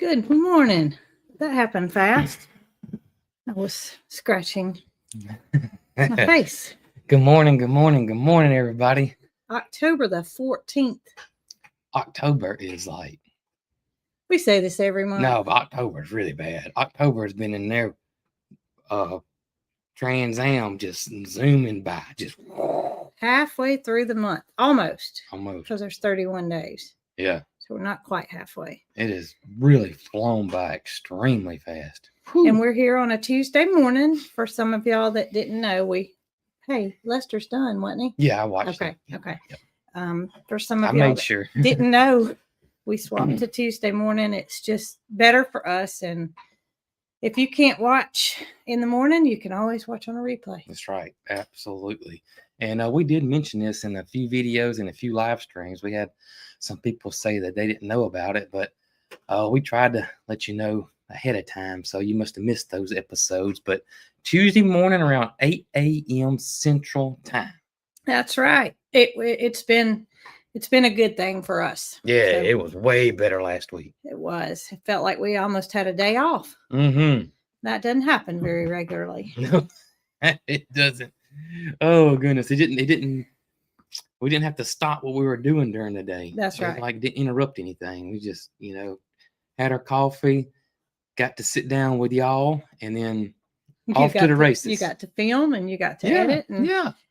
Good morning. That happened fast. I was scratching my face. Good morning, everybody. October the 14th. October is like, We say this every month. no, but October is really bad. October has been in there, Trans Am just zooming by, just Halfway through the month. Almost. almost. Because there's 31 days. Yeah, So we're not quite halfway. it has really flown by extremely fast. And we're here on a Tuesday morning. For some of y'all that didn't know, hey, Lester's done, wasn't he? Yeah, I watched Okay. it. Okay. Yep. For some I of y'all made that sure. didn't know, we swapped to Tuesday morning. It's just better for us. And if you can't watch in the morning, you can always watch on a replay. That's right. Absolutely. And we did mention this in a few videos and a few live streams. We had some people say that they didn't know about it, but we tried to let you know ahead of time. So you must have missed those episodes. But Tuesday morning around 8 a.m. Central Time. That's right. It's been a good thing for us. Yeah, so it was way better last week. It was. It felt like we almost had a day off. Mm-hmm. That doesn't happen very regularly. No, it doesn't. Oh goodness, we didn't have to stop what we were doing during the day. That's right. Like didn't interrupt anything. We just, had our coffee, got to sit down with y'all, and then off to the races. You got to film and you got to edit and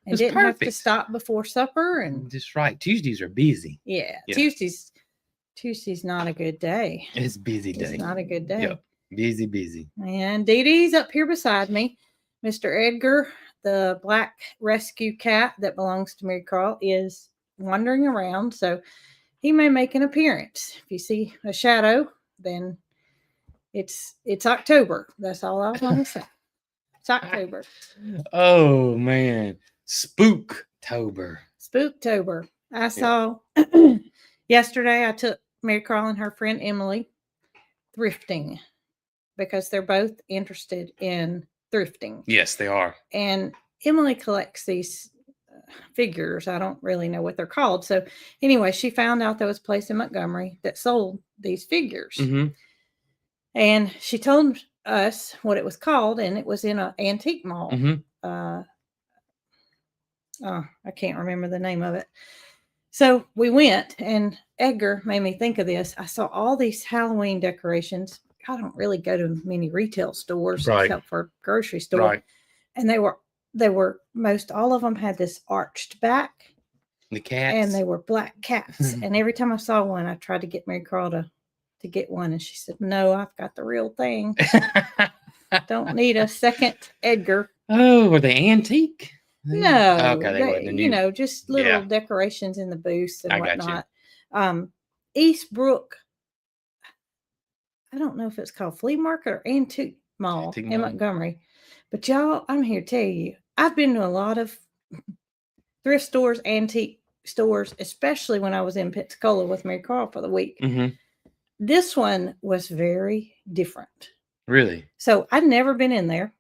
didn't have to stop before supper. And that's right. Tuesdays are busy. Yeah. Tuesday's not a good day. It's busy day. It's not a good day. Yep. Busy. And Dee Dee's up here beside me. Mr. Edgar, the black rescue cat that belongs to Mary Carl, is wandering around. So he may make an appearance. If you see a shadow, then it's October. That's all I want to say. It's October. Oh man. Spooktober. I saw yesterday I took Mary Carl and her friend Emily thrifting because they're both interested in thrifting. Yes, they are. And Emily collects these figures. I don't really know what they're called. So anyway, she found out there was a place in Montgomery that sold these figures. Mm-hmm. And she told us what it was called, and it was in an antique mall. Mm-hmm. I can't remember the name of it. So we went, and Edgar made me think of this. I saw all these Halloween decorations. I don't really go to many retail stores except for grocery store. Right. And they were most all of them had this arched back. The cats. And they were black cats. And every time I saw one, I tried to get Mary Carl to get one. And she said, "No, I've got the real thing. Don't need a second Edgar." Oh, were they antique? No. Okay, they were just little decorations in the booths and whatnot. Gotcha. Eastbrook, I don't know if it's called Flea Market or Antique Mall in Montgomery. But y'all, I'm here to tell you, I've been to a lot of thrift stores, antique stores, especially when I was in Pensacola with Mary Carl for the week. Mm-hmm. This one was very different. Really? So I'd never been in there.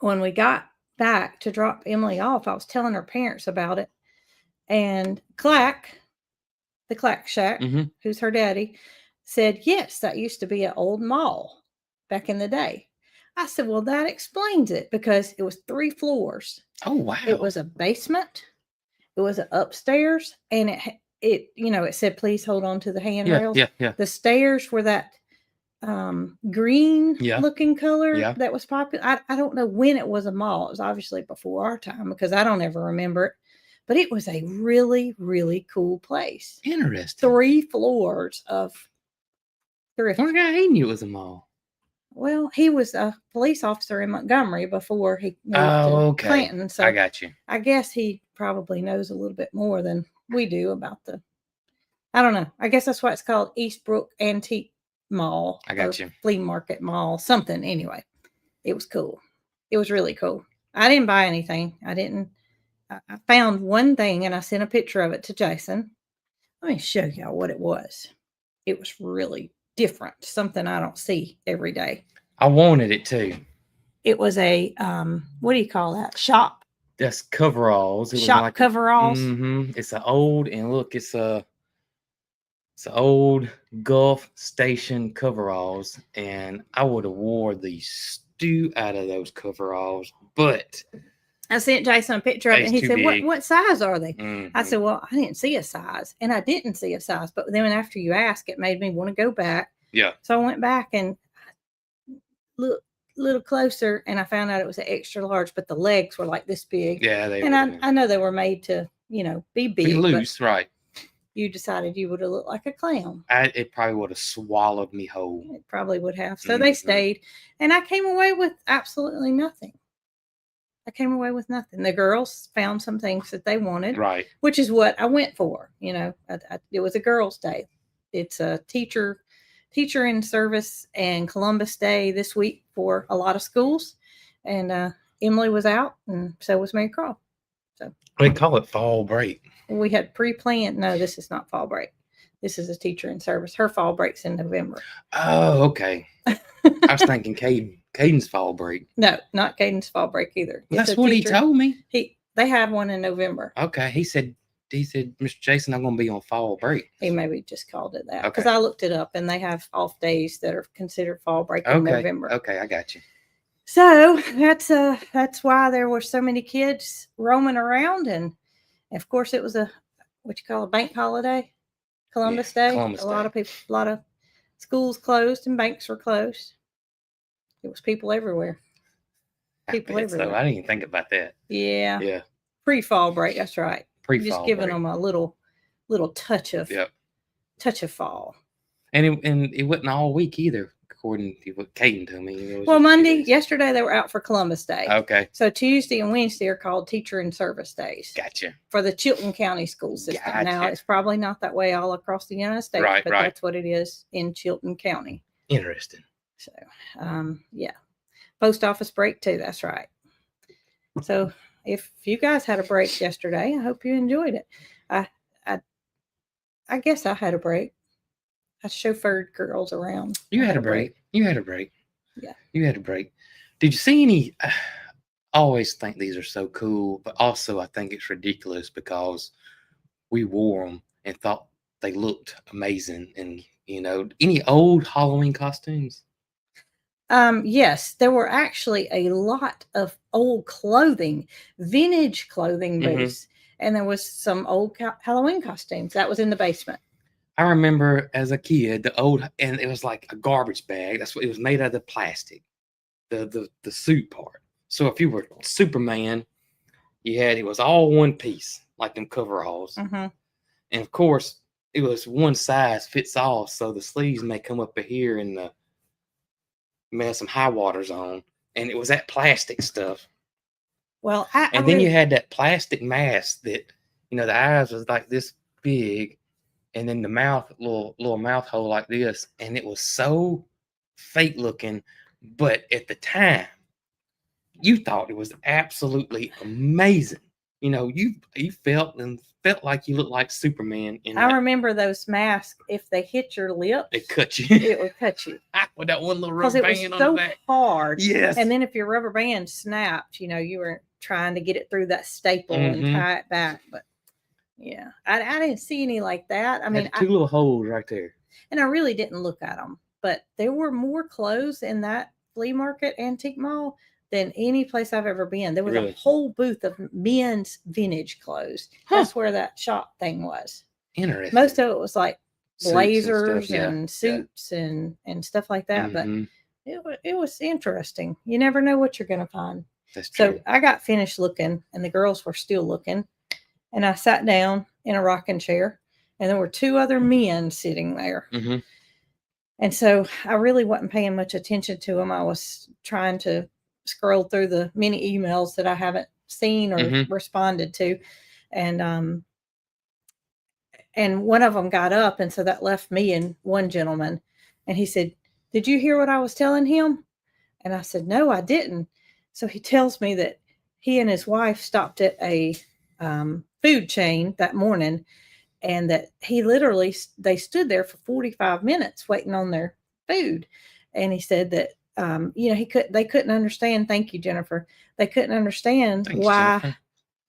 When we got back to drop Emily off, I was telling her parents about it. And the Clack Shack, who's her daddy, said, yes, that used to be an old mall back in the day. I said, well, that explains it because it was 3 floors. Oh, wow. It was a basement. It was an upstairs. And it said, please hold on to the handrails. Yeah. The stairs were that green looking color that was popular. I don't know when it was a mall. It was obviously before our time because I don't ever remember it. But it was a really, really cool place. Interesting. 3 floors of thrift. What guy he knew it was a mall? Well, he was a police officer in Montgomery before he moved to Clanton. So I got you. I guess he probably knows a little bit more than we do about I don't know. I guess that's why it's called Eastbrook Antique Mall. I got you. Flea Market Mall, something. Anyway, it was cool. It was really cool. I didn't buy anything. I found one thing and I sent a picture of it to Jason. Let me show y'all what it was. It was really different. Something I don't see every day. I wanted it too. It was a, what do you call that? Shop. That's coveralls. Shop coveralls. It's an old, and look, it's a It's old Gulf Station coveralls, and I would have wore the stew out of those coveralls, but I sent Jason a picture of it, and he said, what size are they? Mm-hmm. I said, well, I didn't see a size, and I didn't see a size, but then after you asked, it made me want to go back. Yeah. So I went back and looked a little closer, and I found out it was an extra large, but the legs were like this big. Yeah, I know they were made to, be big. Be loose, right. You decided you would have looked like a clown. It probably would have swallowed me whole. It probably would have. So they stayed, and I came away with absolutely nothing. The girls found some things that they wanted, right? Which is what I went for. It was a girls' day. It's a teacher in service and Columbus Day this week for a lot of schools, and Emily was out, and so was Mary Crawl. So they call it fall break. We had pre-planned. No, this is not fall break. This is a teacher in service. Her fall break's in November. Oh, okay. I was thinking Caden's fall break. No, not Caden's fall break either. That's what he told me. They have one in November. Okay. He said, Mr. Jason, I'm going to be on fall break. He maybe just called it that. Because I looked it up, and they have off days that are considered fall break in November. Okay, I got you. So that's why there were so many kids roaming around, and of course it was a bank holiday, Columbus Day. A lot of schools closed and banks were closed. It was people everywhere. So I didn't even think about that. Yeah. Yeah. Pre-fall break. That's right. Pre-fall just giving break. them a little touch of fall. And it wasn't all week either, according to what Caden told me. Yesterday they were out for Columbus Day. Okay. So Tuesday and Wednesday are called teacher in service days. Gotcha. For the Chilton County school system. Gotcha. Now it's probably not that way all across the United States, but that's what it is in Chilton County. Interesting. So, yeah. Post office break too. That's right. So if you guys had a break yesterday, I hope you enjoyed it. I guess I had a break. I chauffeured girls around. You had a break. You had a break. Yeah. You had a break. Did you see any? I always think these are so cool, but also I think it's ridiculous because we wore them and thought they looked amazing. And, any old Halloween costumes? Yes, there were actually a lot of old clothing, vintage clothing booths, and there was some old Halloween costumes. That was in the basement. I remember as a kid, and it was like a garbage bag. That's what it was made out of plastic, the suit part. So if you were Superman, it was all one piece, like them coveralls. And of course, it was one size fits all. So the sleeves may come up here and may have some high waters on, and it was that plastic stuff. Well, then you had that plastic mask that, the eyes was like this big, and then the mouth, little mouth hole like this, and it was so fake looking, but at the time, you thought it was absolutely amazing. You felt like you looked like Superman. I remember those masks. If they hit your lips, it cut you. It would cut you. With that one little rubber band on the back. It was so hard. Yes. And then if your rubber band snapped, you were trying to get it through that staple and tie it back. But yeah, I didn't see any like that. I mean, two little holes right there. And I really didn't look at them. But there were more clothes in that flea market antique mall than any place I've ever been. There was a whole booth of men's vintage clothes. That's where that shop thing was. Interesting. Most of it was like blazers and suits and stuff like that. But it was interesting. You never know what you're going to find. That's true. So I got finished looking, and the girls were still looking. And I sat down in a rocking chair, and there were two other men sitting there. And so I really wasn't paying much attention to them. I was trying to scroll through the many emails that I haven't seen or responded to. And one of them got up, and so that left me and one gentleman. And he said, "Did you hear what I was telling him?" And I said, "No, I didn't." So he tells me that he and his wife stopped at a food chain that morning, and that they stood there for 45 minutes waiting on their food. And he said that they couldn't understand. Thank you, Jennifer. They couldn't understand why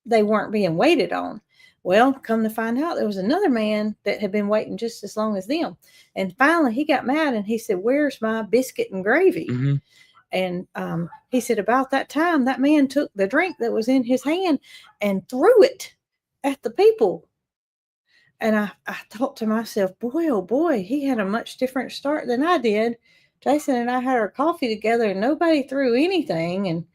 they weren't being waited on. Well, come to find out, there was another man that had been waiting just as long as them. And finally, he got mad and he said, "Where's my biscuit and gravy?" Mm-hmm. And he said, about that time, that man took the drink that was in his hand and threw it at the people. And I thought to myself, boy, oh boy, he had a much different start than I did. Jason and I had our coffee together and nobody threw anything. And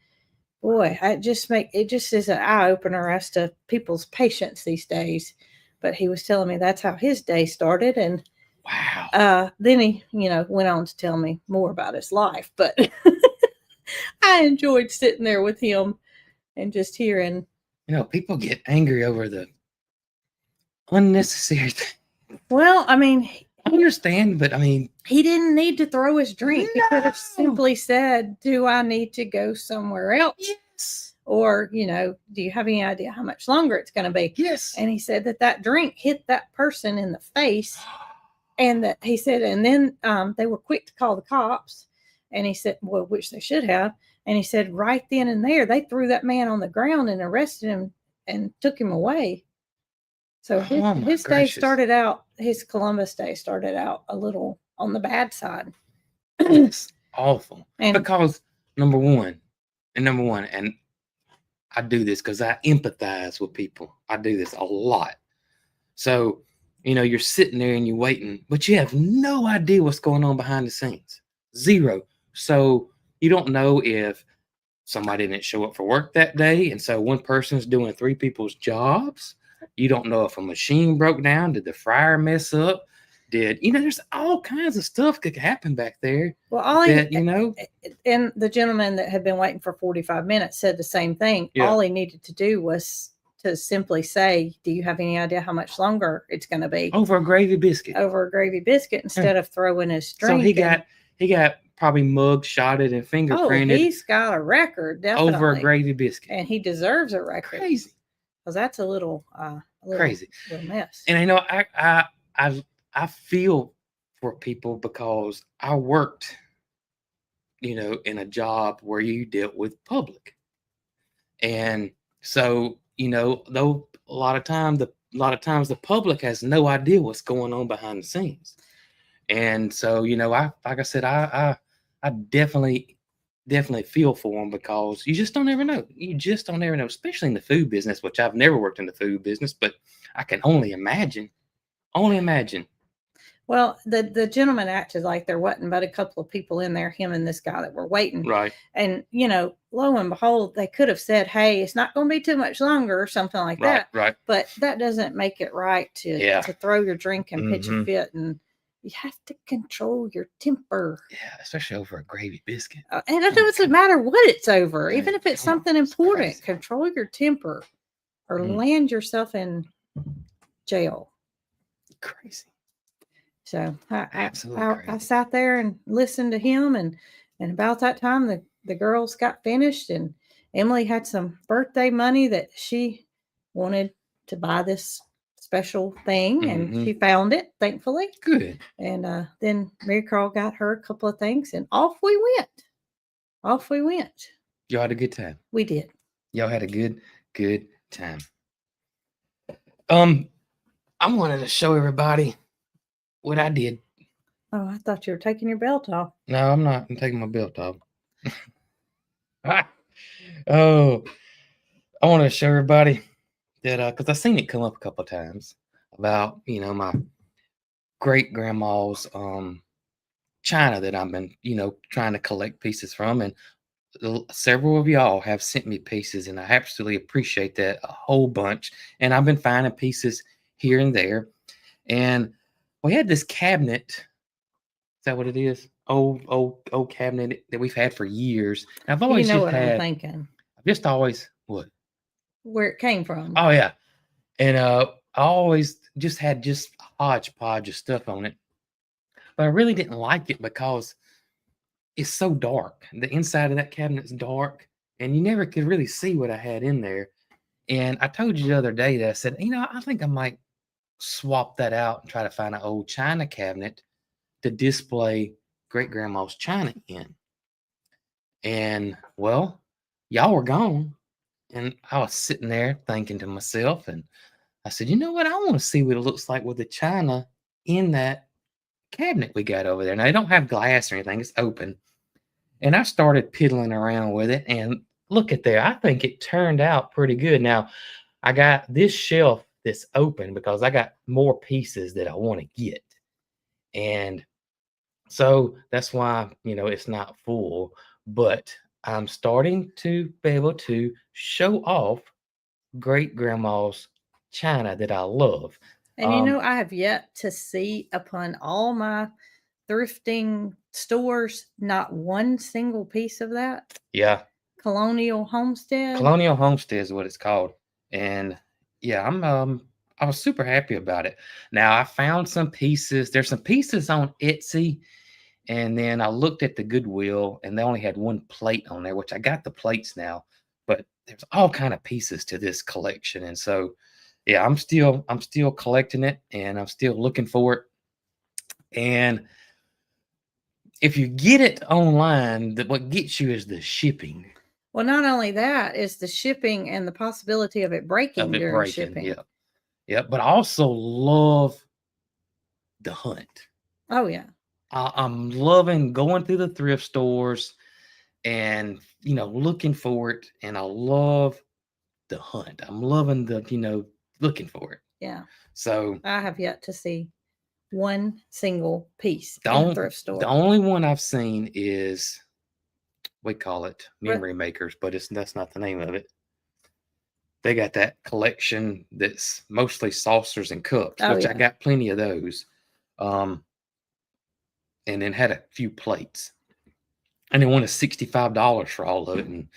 boy, it just is an eye opener as to people's patience these days. But he was telling me that's how his day started. And wow. Then he, went on to tell me more about his life. But I enjoyed sitting there with him and just hearing. People get angry over the unnecessary thing. Well, I mean, I understand, but I mean, he didn't need to throw his drink. No. He could have simply said, "Do I need to go somewhere else?" Yes. Or, do you have any idea how much longer it's going to be? Yes. And he said that drink hit that person in the face. And that he said, and then they were quick to call the cops. And he said, well, which they should have. And he said, right then and there, they threw that man on the ground and arrested him and took him away. So his day started out, his Columbus Day started out a little on the bad side. It's awful. Because number one, and I do this because I empathize with people. I do this a lot. So, you're sitting there and you're waiting, but you have no idea what's going on behind the scenes. Zero. So you don't know if somebody didn't show up for work that day. And so one person's doing 3 people's jobs. You don't know if a machine broke down. Did the fryer mess up? There's all kinds of stuff could happen back there. Well, and the gentleman that had been waiting for 45 minutes said the same thing. Yeah. All he needed to do was to simply say, "Do you have any idea how much longer it's going to be?" Over a gravy biscuit. Instead of throwing his drink. So he got probably mug shotted and fingerprinted. Oh, he's got a record, definitely. Over a gravy biscuit. And he deserves a record. Crazy. Because that's a little crazy. Little mess. And I feel for people because I worked, in a job where you dealt with public. And so, though a lot of times the public has no idea what's going on behind the scenes. And so, like I said, I definitely feel for them because you just don't ever know. You just don't ever know, especially in the food business, which I've never worked in the food business, but I can only imagine. Well, the gentleman acted like there wasn't but a couple of people in there, him and this guy that were waiting. Right. And, lo and behold, they could have said, "Hey, it's not going to be too much longer," or something like that. Right. But that doesn't make it right to throw your drink and pitch a fit. And you have to control your temper. Yeah, especially over a gravy biscuit. And it doesn't matter what it's over. Even if it's something important, control your temper or land yourself in jail. Crazy. So I sat there and listened to him, and about that time the girls got finished, and Emily had some birthday money that she wanted to buy this special thing, and she found it, thankfully. Good. And then Mary Carl got her a couple of things, and off we went. Y'all had a good time. We did. Y'all had a good time. I wanted to show everybody what I did. Oh, I thought you were taking your belt off. No, I'm not. I'm taking my belt off. Oh, I wanted to show everybody that because I've seen it come up a couple of times about my great grandma's china that I've been trying to collect pieces from, and several of y'all have sent me pieces, and I absolutely appreciate that a whole bunch. And I've been finding pieces here and there, and we had this cabinet. Is that what it is? Old cabinet that we've had for years. And I've always I'm thinking. I've just always what? Where it came from. Oh yeah. And I always just had a hodgepodge of stuff on it. But I really didn't like it because it's so dark. The inside of that cabinet's dark, and you never could really see what I had in there. And I told you the other day that I said, I think I might swap that out and try to find an old china cabinet to display great grandma's china in. And well, y'all were gone, and I was sitting there thinking to myself, and I said, you know what? I want to see what it looks like with the china in that cabinet we got over there. Now, they don't have glass or anything, it's open. And I started piddling around with it, and look at there. I think it turned out pretty good. Now, I got this shelf that's open because I got more pieces that I want to get. And so that's why, it's not full, but I'm starting to be able to show off great grandma's china that I love. And I have yet to see upon all my thrifting stores not one single piece of that. Yeah. Colonial Homestead. Colonial Homestead is what it's called. And yeah, I was super happy about it. Now I found some pieces. There's some pieces on Etsy. And then I looked at the Goodwill and they only had one plate on there, which I got the plates now, but there's all kind of pieces to this collection. And so, yeah, I'm still collecting it and I'm still looking for it. And if you get it online, what gets you is the shipping. Well, not only that, is the shipping and the possibility of it breaking during shipping. Yeah. Yeah. But I also love the hunt. Oh, yeah. I'm loving going through the thrift stores and, looking for it. And I love the hunt. I'm loving the, looking for it. Yeah. So I have yet to see one single piece in a thrift store. The only one I've seen is, we call it Memory Makers, but that's not the name of it. They got that collection that's mostly saucers and cups, which I got plenty of those. And then had a few plates. And they wanted $65 for all of it. And,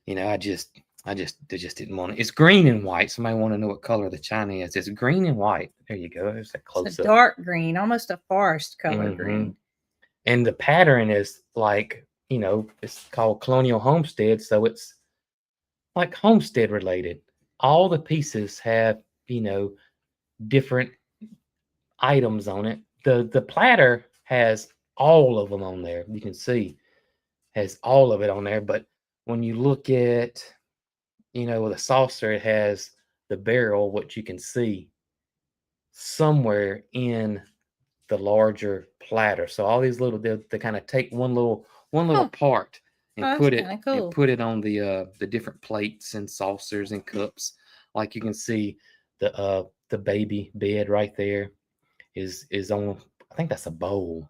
they just didn't want it. It's green and white. Somebody want to know what color the china is. It's green and white. There you go. There's that close up. Dark green, almost a forest color green. And the pattern is like, it's called Colonial Homestead. So it's like homestead related. All the pieces have, different items on it. The platter has all of them on there. You can see has all of it on there. But when you look at, with a saucer, it has the barrel, which you can see somewhere in the larger platter. So all these little, they kind of take one little part and put it on the different plates and saucers and cups. Like you can see the baby bed right there is on, I think that's a bowl.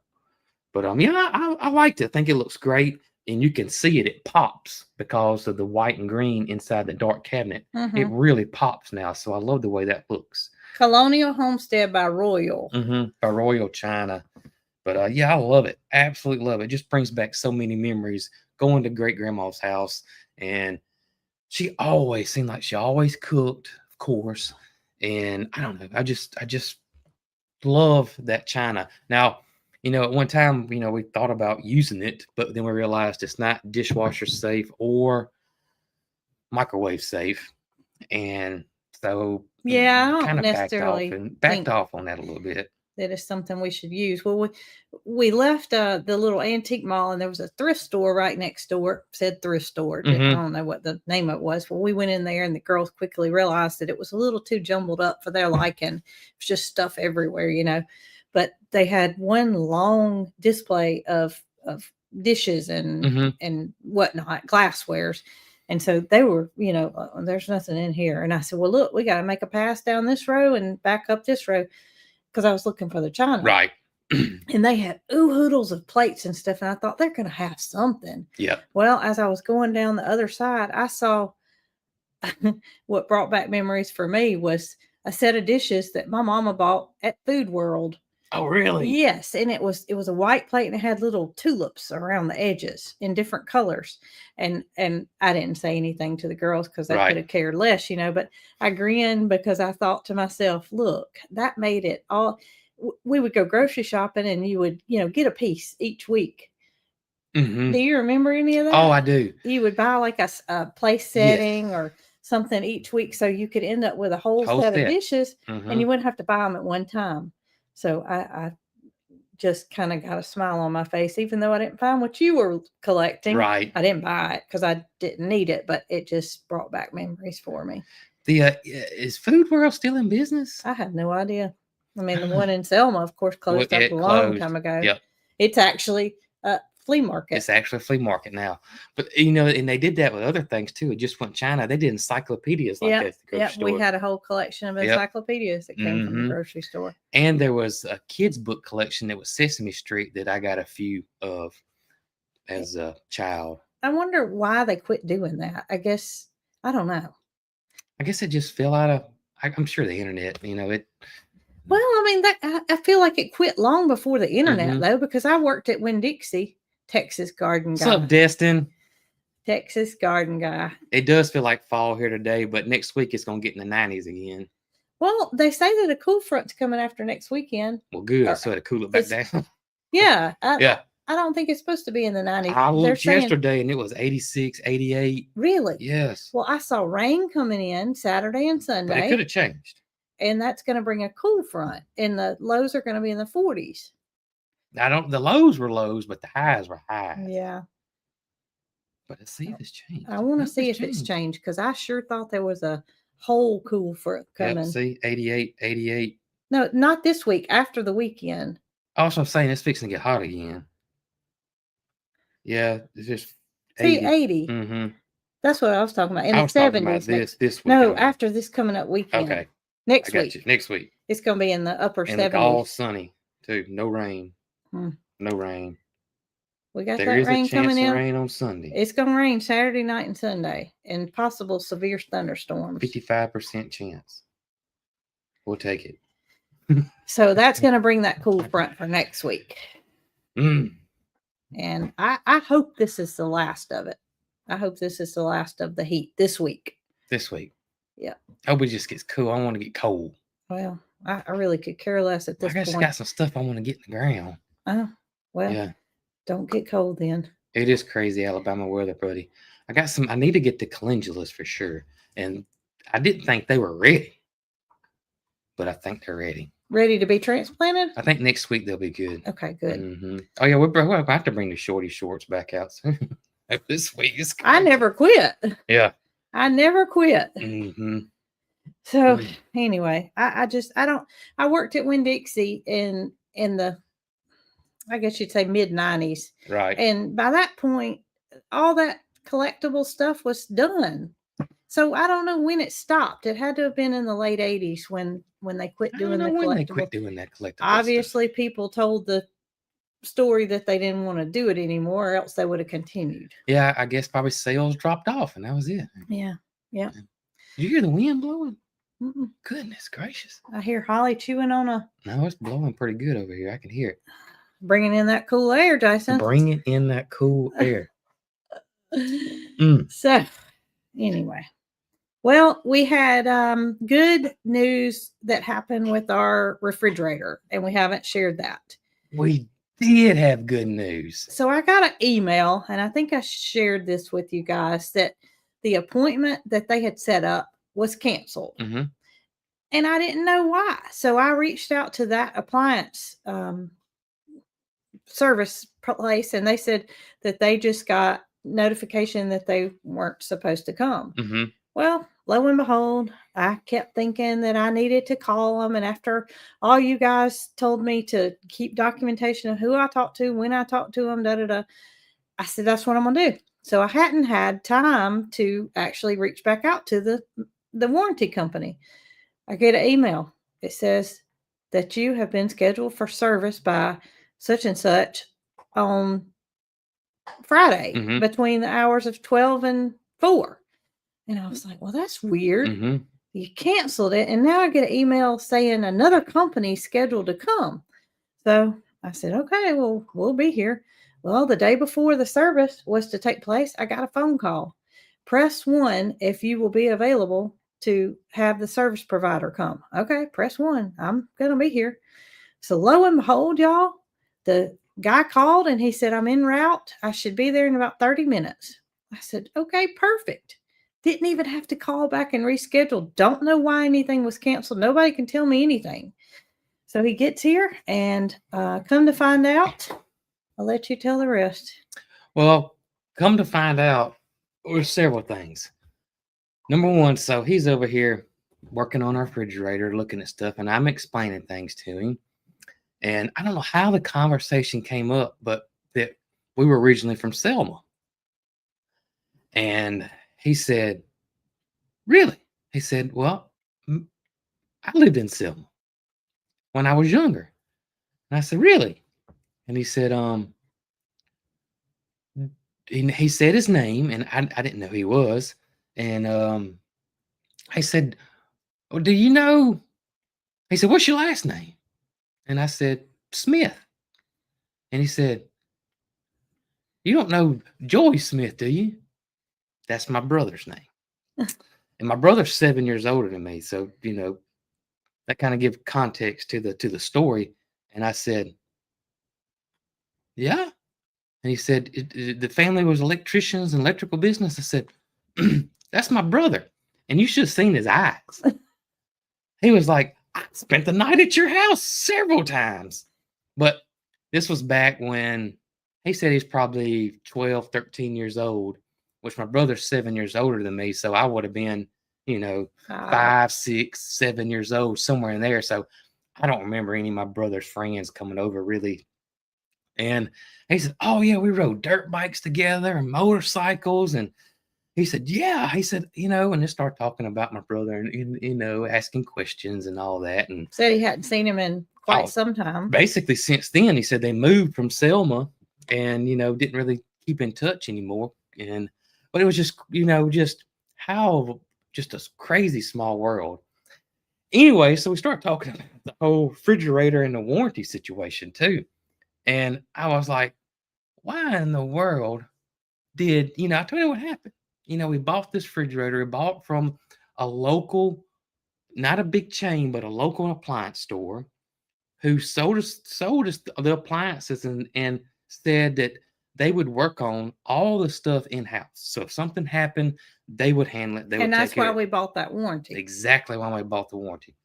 But I liked it. I think it looks great. And you can see it pops because of the white and green inside the dark cabinet. Mm-hmm. It really pops now. So I love the way that looks. Colonial Homestead by Royal. Mm-hmm. By Royal China. But I love it. Absolutely love it. It just brings back so many memories going to great grandma's house. And she always seemed like she always cooked, of course. And I don't know. I just love that china. Now, at one time, we thought about using it, but then we realized it's not dishwasher safe or microwave safe. And so, I don't necessarily backed off on that a little bit. That is something we should use. Well, we left the little antique mall, and there was a thrift store right next door. Said thrift store. Mm-hmm. I don't know what the name of it was. Well, we went in there, and the girls quickly realized that it was a little too jumbled up for their liking. It was just stuff everywhere, But they had one long display of dishes and and whatnot, glasswares. And so they were, there's nothing in here. And I said, well, look, we got to make a pass down this row and back up this row, because I was looking for the china. Right. And they had hoodles of plates and stuff. And I thought they're going to have something. Yeah. Well, as I was going down the other side, I saw what brought back memories for me was a set of dishes that my mama bought at Food World. Oh, really? Yes. And it was a white plate, and it had little tulips around the edges in different colors. And I didn't say anything to the girls because they could have cared less, but I grinned because I thought to myself, look, that made it all. We would go grocery shopping, and you would, get a piece each week. Mm-hmm. Do you remember any of that? Oh, I do. You would buy like a place setting or something each week, so you could end up with a whole set of dishes, and you wouldn't have to buy them at one time. So I just kind of got a smile on my face, even though I didn't find what you were collecting. Right. I didn't buy it because I didn't need it, but it just brought back memories for me. The is Food World still in business? I have no idea. I mean, the one in Selma, of course, closed up a long time ago. Yep. It's actually a flea market. It's actually a flea market now. But, and they did that with other things, too. It just went China. They did encyclopedias like that at the grocery store. We had a whole collection of encyclopedias that came from the grocery store. And there was a kids' book collection that was Sesame Street that I got a few of as a child. I wonder why they quit doing that. I guess, I don't know. I guess it just fell out of, I'm sure the internet, it. Well, I mean, I feel like it quit long before the internet, though, because I worked at Winn-Dixie, Texas garden guy. What's up, Destin? Texas garden guy. It does feel like fall here today, but next week it's going to get in the 90s again. Well, they say that a cool front's coming after next weekend. Well, good. So it'll cool it back down. Yeah. Yeah. I don't think it's supposed to be in the 90s. I looked yesterday and it was 86, 88. Really? Yes. Well, I saw rain coming in Saturday and Sunday. But it could have changed. And that's going to bring a cool front. And the lows are going to be in the 40s. The lows were lows, but the highs were highs. Yeah. But let's see if it's changed. I want to see if it's changed because I sure thought there was a whole cool front coming. Yep, see, 88, 88. No, not this week, after the weekend. Also, I'm saying it's fixing to get hot again. Yeah, it's just 80. See, 80. Mm-hmm. That's what I was talking about. In the 70s. This week. No, after this coming up weekend. Okay. Next week. Next week. It's going to be in the upper 70s. All sunny, too. No rain. No rain. We got that rain coming in. There is a chance of rain on Sunday. It's going to rain Saturday night and Sunday. And possible severe thunderstorms. 55% chance. We'll take it. So that's going to bring that cool front for next week. And I hope this is the last of it. I hope this is the last of the heat this week. Yeah. I hope it just gets cool. I want to get cold. Well, I really could care less at this point. I got some stuff I want to get in the ground. Oh, well, yeah. Don't get cold then. It is crazy Alabama weather, buddy. I need to get the calendulas for sure. And I didn't think they were ready. But I think they're ready. Ready to be transplanted? I think next week they'll be good. Okay, good. Mm-hmm. Oh, yeah, we'll have to bring the shorty shorts back out soon. This week is crazy. I never quit. Yeah. I never quit. Mm-hmm. So anyway, I worked at Winn-Dixie in the, I guess you'd say mid-90s. Right. And by that point, all that collectible stuff was done. So I don't know when it stopped. It had to have been in the late 80s when they quit doing the collectible. When they quit doing that collectible Obviously, people told the story that they didn't want to do it anymore, or else they would have continued. Yeah, I guess probably sales dropped off, and that was it. Yeah. Did you hear the wind blowing? Mm-mm. Goodness gracious! I hear Holly chewing on a. No, it's blowing pretty good over here. I can hear it. Bringing in that cool air, Dyson. Bringing in that cool air. So, anyway. Well, we had good news that happened with our refrigerator, and we haven't shared that. We did have good news. So I got an email, and I think I shared this with you guys, that the appointment that they had set up was canceled. Mm-hmm. And I didn't know why. So I reached out to that appliance service place, and they said that they just got notification that they weren't supposed to come. Mm-hmm. Well, lo and behold, I kept thinking that I needed to call them. And after all you guys told me to keep documentation of who I talked to, when I talked to them, I said, that's what I'm going to do. So I hadn't had time to actually reach back out to the warranty company. I get an email. It says that you have been scheduled for service by such and such on Friday between the hours of 12 and 4. And I was like, well, that's weird. Mm-hmm. You canceled it. And now I get an email saying another company's scheduled to come. So I said, okay, well, we'll be here. Well, the day before the service was to take place, I got a phone call. Press 1 if you will be available to have the service provider come. Okay, press 1. I'm going to be here. So lo and behold, y'all, the guy called and he said, I'm en route. I should be there in about 30 minutes. I said, okay, perfect. Didn't even have to call back and reschedule. Don't know why anything was canceled. Nobody can tell me anything. So he gets here and come to find out, I'll let you tell the rest. Well, come to find out, there's several things. Number one, so he's over here working on our refrigerator, looking at stuff, and I'm explaining things to him. And I don't know how the conversation came up, but that we were originally from Selma. And he said, "Really?" He said, "Well, I lived in Selma when I was younger." And I said, "Really?" And he said, he said his name, and I didn't know who he was. And I said, "Oh, do you know?" He said, "What's your last name?" And I said, "Smith." And he said, "You don't know Joey Smith, do you?" That's my brother's name. And my brother's 7 years older than me. So, that kind of gives context to the story. And I said, "Yeah." And he said, the family was electricians and electrical business. I said, "That's my brother." And you should have seen his eyes. He was like, "I spent the night at your house several times." But this was back when he said he's probably 12, 13 years old, which my brother's 7 years older than me. So I would have been, 5, 6, 7 years old, somewhere in there. So I don't remember any of my brother's friends coming over really. And he said, "Oh, yeah, we rode dirt bikes together and motorcycles." And he said, "Yeah." He said, and just start talking about my brother and, asking questions and all that. And said he hadn't seen him in quite some time. Basically, since then, he said they moved from Selma and, didn't really keep in touch anymore. But it was just, just a crazy small world. Anyway, so we start talking about the whole refrigerator and the warranty situation too. And I was like, why in the world did, I told you what happened. We bought this refrigerator. We bought from a local, not a big chain, but a local appliance store who sold us the appliances and said that they would work on all the stuff in-house. So if something happened, they would handle it. And that's why we bought that warranty. Exactly why we bought the warranty.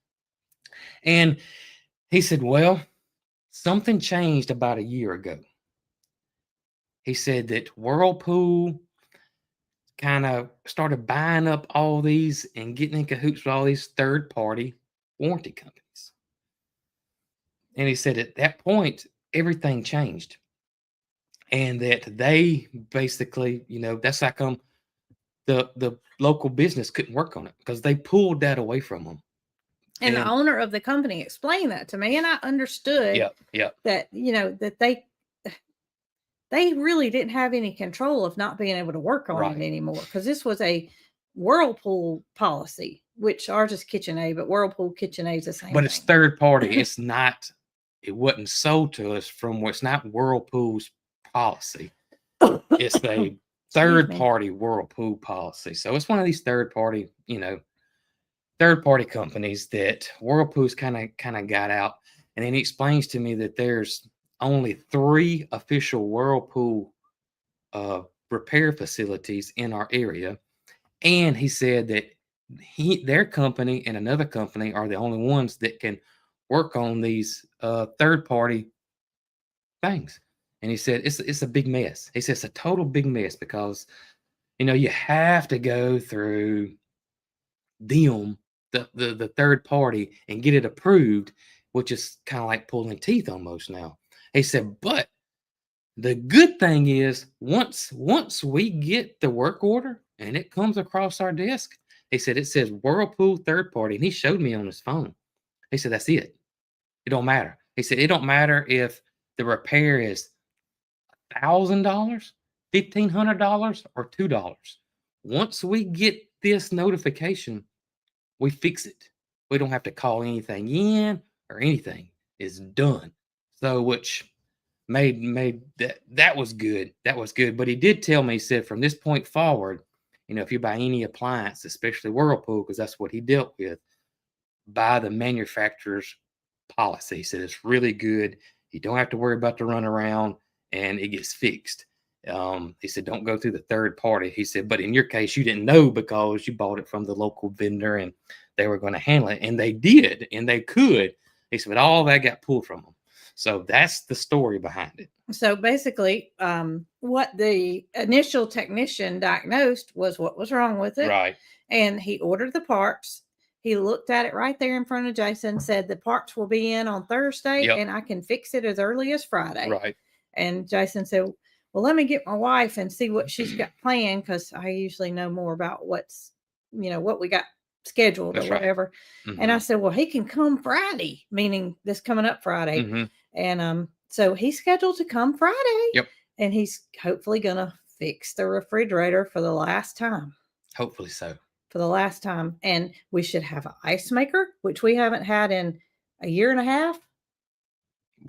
And he said, well, something changed about a year ago. He said that Whirlpool kind of started buying up all these and getting in cahoots with all these third-party warranty companies. And he said at that point, everything changed. And that they basically, that's how come the local business couldn't work on it because they pulled that away from them. And the owner of the company explained that to me, and I understood that, that they really didn't have any control of not being able to work on it anymore because this was a Whirlpool policy, which ours is KitchenAid, but Whirlpool KitchenAid is the same. But it's third party. It's not. It wasn't sold to us from where it's not Whirlpool's policy. It's a third party Whirlpool policy. So it's one of these third party companies that Whirlpool's kind of got out. And then he explains to me that there's only 3 official Whirlpool repair facilities in our area. And he said that their company and another company are the only ones that can work on these third-party things. And he said it's a big mess. He said it's a total big mess because, you have to go through them, the third party, and get it approved, which is kind of like pulling teeth almost now. He said, but the good thing is once we get the work order and it comes across our desk, he said it says Whirlpool third party, and he showed me on his phone. He said that's it. It don't matter. He said it don't matter if the repair is $1,000, $1,500, or $2. Once we get this notification, we fix it. We don't have to call anything in or anything. It's done. So which made that was good. That was good. But he did tell me, he said, from this point forward, if you buy any appliance, especially Whirlpool, because that's what he dealt with, buy the manufacturer's policy. He said it's really good. You don't have to worry about the runaround, and it gets fixed. He said, don't go through the third party. He said, but in your case, you didn't know because you bought it from the local vendor and they were going to handle it. And they did, and they could. He said, but all that got pulled from them. So that's the story behind it. So basically, what the initial technician diagnosed was what was wrong with it. Right. And he ordered the parts. He looked at it right there in front of Jason, said the parts will be in on Thursday Yep. and I can fix it as early as Friday. Right. And Jason said, well, let me get my wife and see what she's got planned, because I usually know more about what's, what we got scheduled. That's or whatever. Right. And I said, well, he can come Friday, meaning this coming up Friday. And so he's scheduled to come Friday. Yep. And he's hopefully going to fix the refrigerator for the last time. Hopefully so. For the last time. And we should have an ice maker, which we haven't had in a year and a half.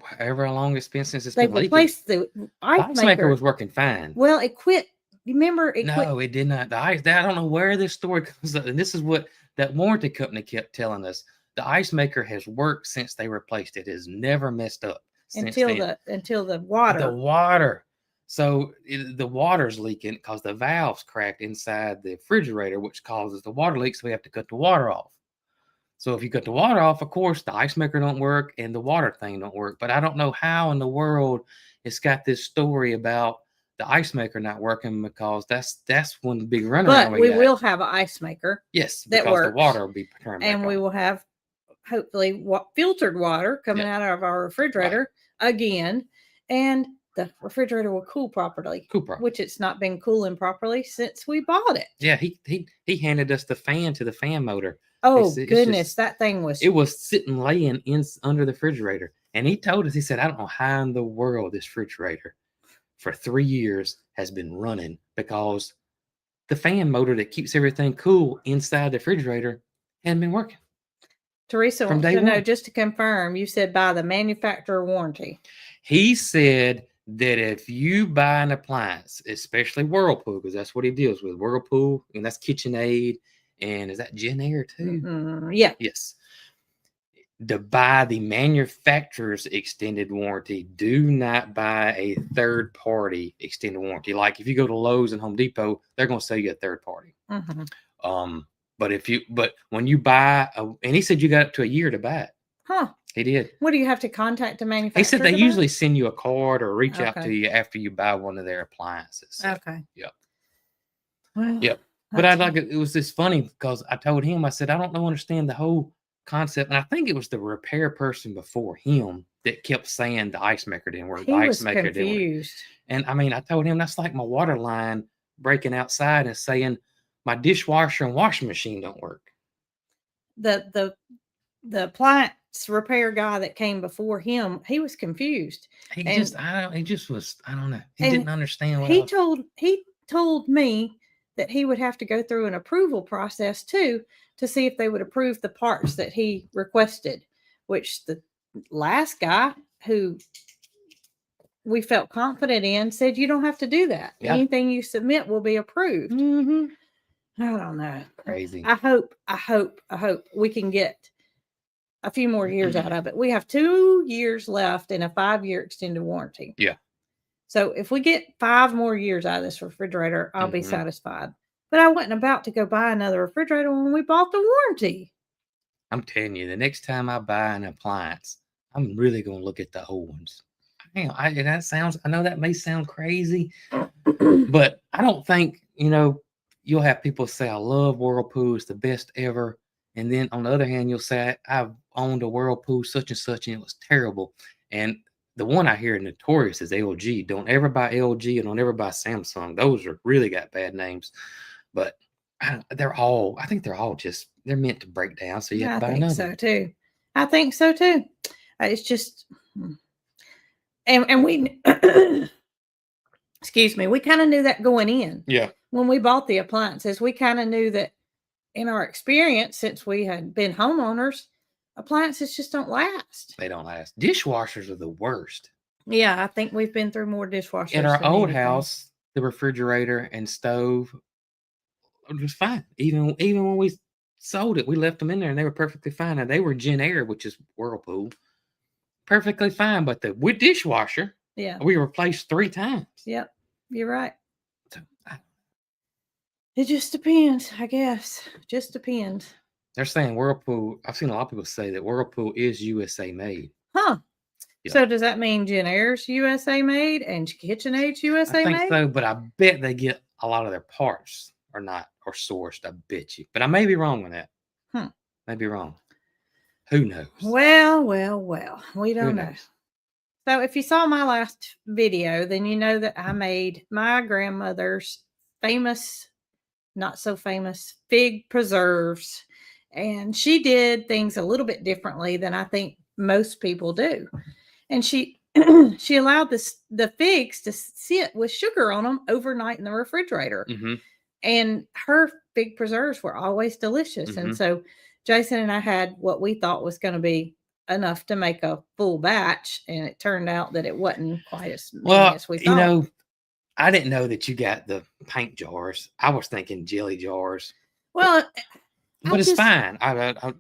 However long it's been since it's they been leaking. Replaced the ice maker. Was working fine. Well, it quit. Remember, it quit. No, it did not. The ice. I don't know where this story comes up, and this is what that warranty company kept telling us. The ice maker has worked since they replaced it. It has never messed up until the water. The water. So the water's leaking because the valve's cracked inside the refrigerator, which causes the water leak. So we have to cut the water off. So if you cut the water off, of course, the ice maker don't work and the water thing don't work. But I don't know how in the world it's got this story about the ice maker not working, because that's one of the big runaround. But we will have an ice maker. Yes, that because works. The water will be turned and we will have hopefully filtered water coming out of our refrigerator again, and the refrigerator will cool properly. Which it's not been cooling properly since we bought it. Yeah, he handed us the fan to the fan motor. Oh, goodness, that thing was... It was sitting laying under the refrigerator. And he told us, he said, I don't know how in the world this refrigerator for 3 years has been running, because the fan motor that keeps everything cool inside the refrigerator hadn't been working. Teresa wants to know, just to confirm, you said by the manufacturer warranty. He said that if you buy an appliance, especially Whirlpool, because that's what he deals with, Whirlpool, and that's KitchenAid, and is that JennAir too? Yeah. Yes. To buy the manufacturer's extended warranty, do not buy a third party extended warranty. Like if you go to Lowe's and Home Depot, they're going to sell you a third party. But when you buy and he said you got up to a year to buy it. Huh. He did. What do you have to contact the manufacturer? He said they usually send you a card or reach out to you after you buy one of their appliances. So, okay. Yep. Well, yep. But it was just funny because I told him, I said, I don't understand the whole concept. And I think it was the repair person before him that kept saying the ice maker didn't work. He was confused. And I mean, I told him that's like my water line breaking outside and saying my dishwasher and washing machine don't work. The appliance repair guy that came before him, he was confused. He just was, I don't know. He didn't understand what he told me that he would have to go through an approval process too, to see if they would approve the parts that he requested, which the last guy who we felt confident in said, you don't have to do that. Yeah. Anything you submit will be approved. I don't know. Crazy. I hope we can get a few more years out of it. We have 2 years left in a 5-year extended warranty. Yeah. So if we get 5 more years out of this refrigerator, I'll be satisfied. But I wasn't about to go buy another refrigerator when we bought the warranty. I'm telling you, the next time I buy an appliance, I'm really going to look at the old ones. I know that may sound crazy, but I don't think, you'll have people say, I love Whirlpool, it's the best ever. And then on the other hand, you'll say, I've owned a Whirlpool such and such, and it was terrible. And the one I hear notorious is LG. Don't ever buy LG and don't ever buy Samsung. Those are really got bad names. But I think they're all just, they're meant to break down. So you have to buy another. I think so too. It's just, and we, excuse me, we kind of knew that going in. Yeah. When we bought the appliances, we kind of knew that in our experience, since we had been homeowners, appliances just don't last. They don't last. Dishwashers are the worst. Yeah, I think we've been through more dishwashers. In our old house, the refrigerator and stove was fine. Even when we sold it, we left them in there and they were perfectly fine. And they were JennAir, which is Whirlpool, perfectly fine. But the wood dishwasher, we replaced 3 times. Yep, you're right. It just depends, I guess. Just depends. They're saying Whirlpool. I've seen a lot of people say that Whirlpool is USA made. Huh. Yeah. So does that mean Jenner's USA made and KitchenAid's I USA think made? so, but I bet they get a lot of their parts are not or sourced. I bet you, but I may be wrong on that. Maybe wrong. Who knows? Well, we Who don't know. knows? So if you saw my last video, then you know that I made my grandmother's famous, not so famous fig preserves. And she did things a little bit differently than I think most people do. And she she allowed the figs to sit with sugar on them overnight in the refrigerator. Mm-hmm. And her fig preserves were always delicious. Mm-hmm. And so Jason and I had what we thought was going to be enough to make a full batch, and it turned out that it wasn't quite as many as we thought. You know, I didn't know that you got the paint jars. I was thinking jelly jars. Well, but it's fine.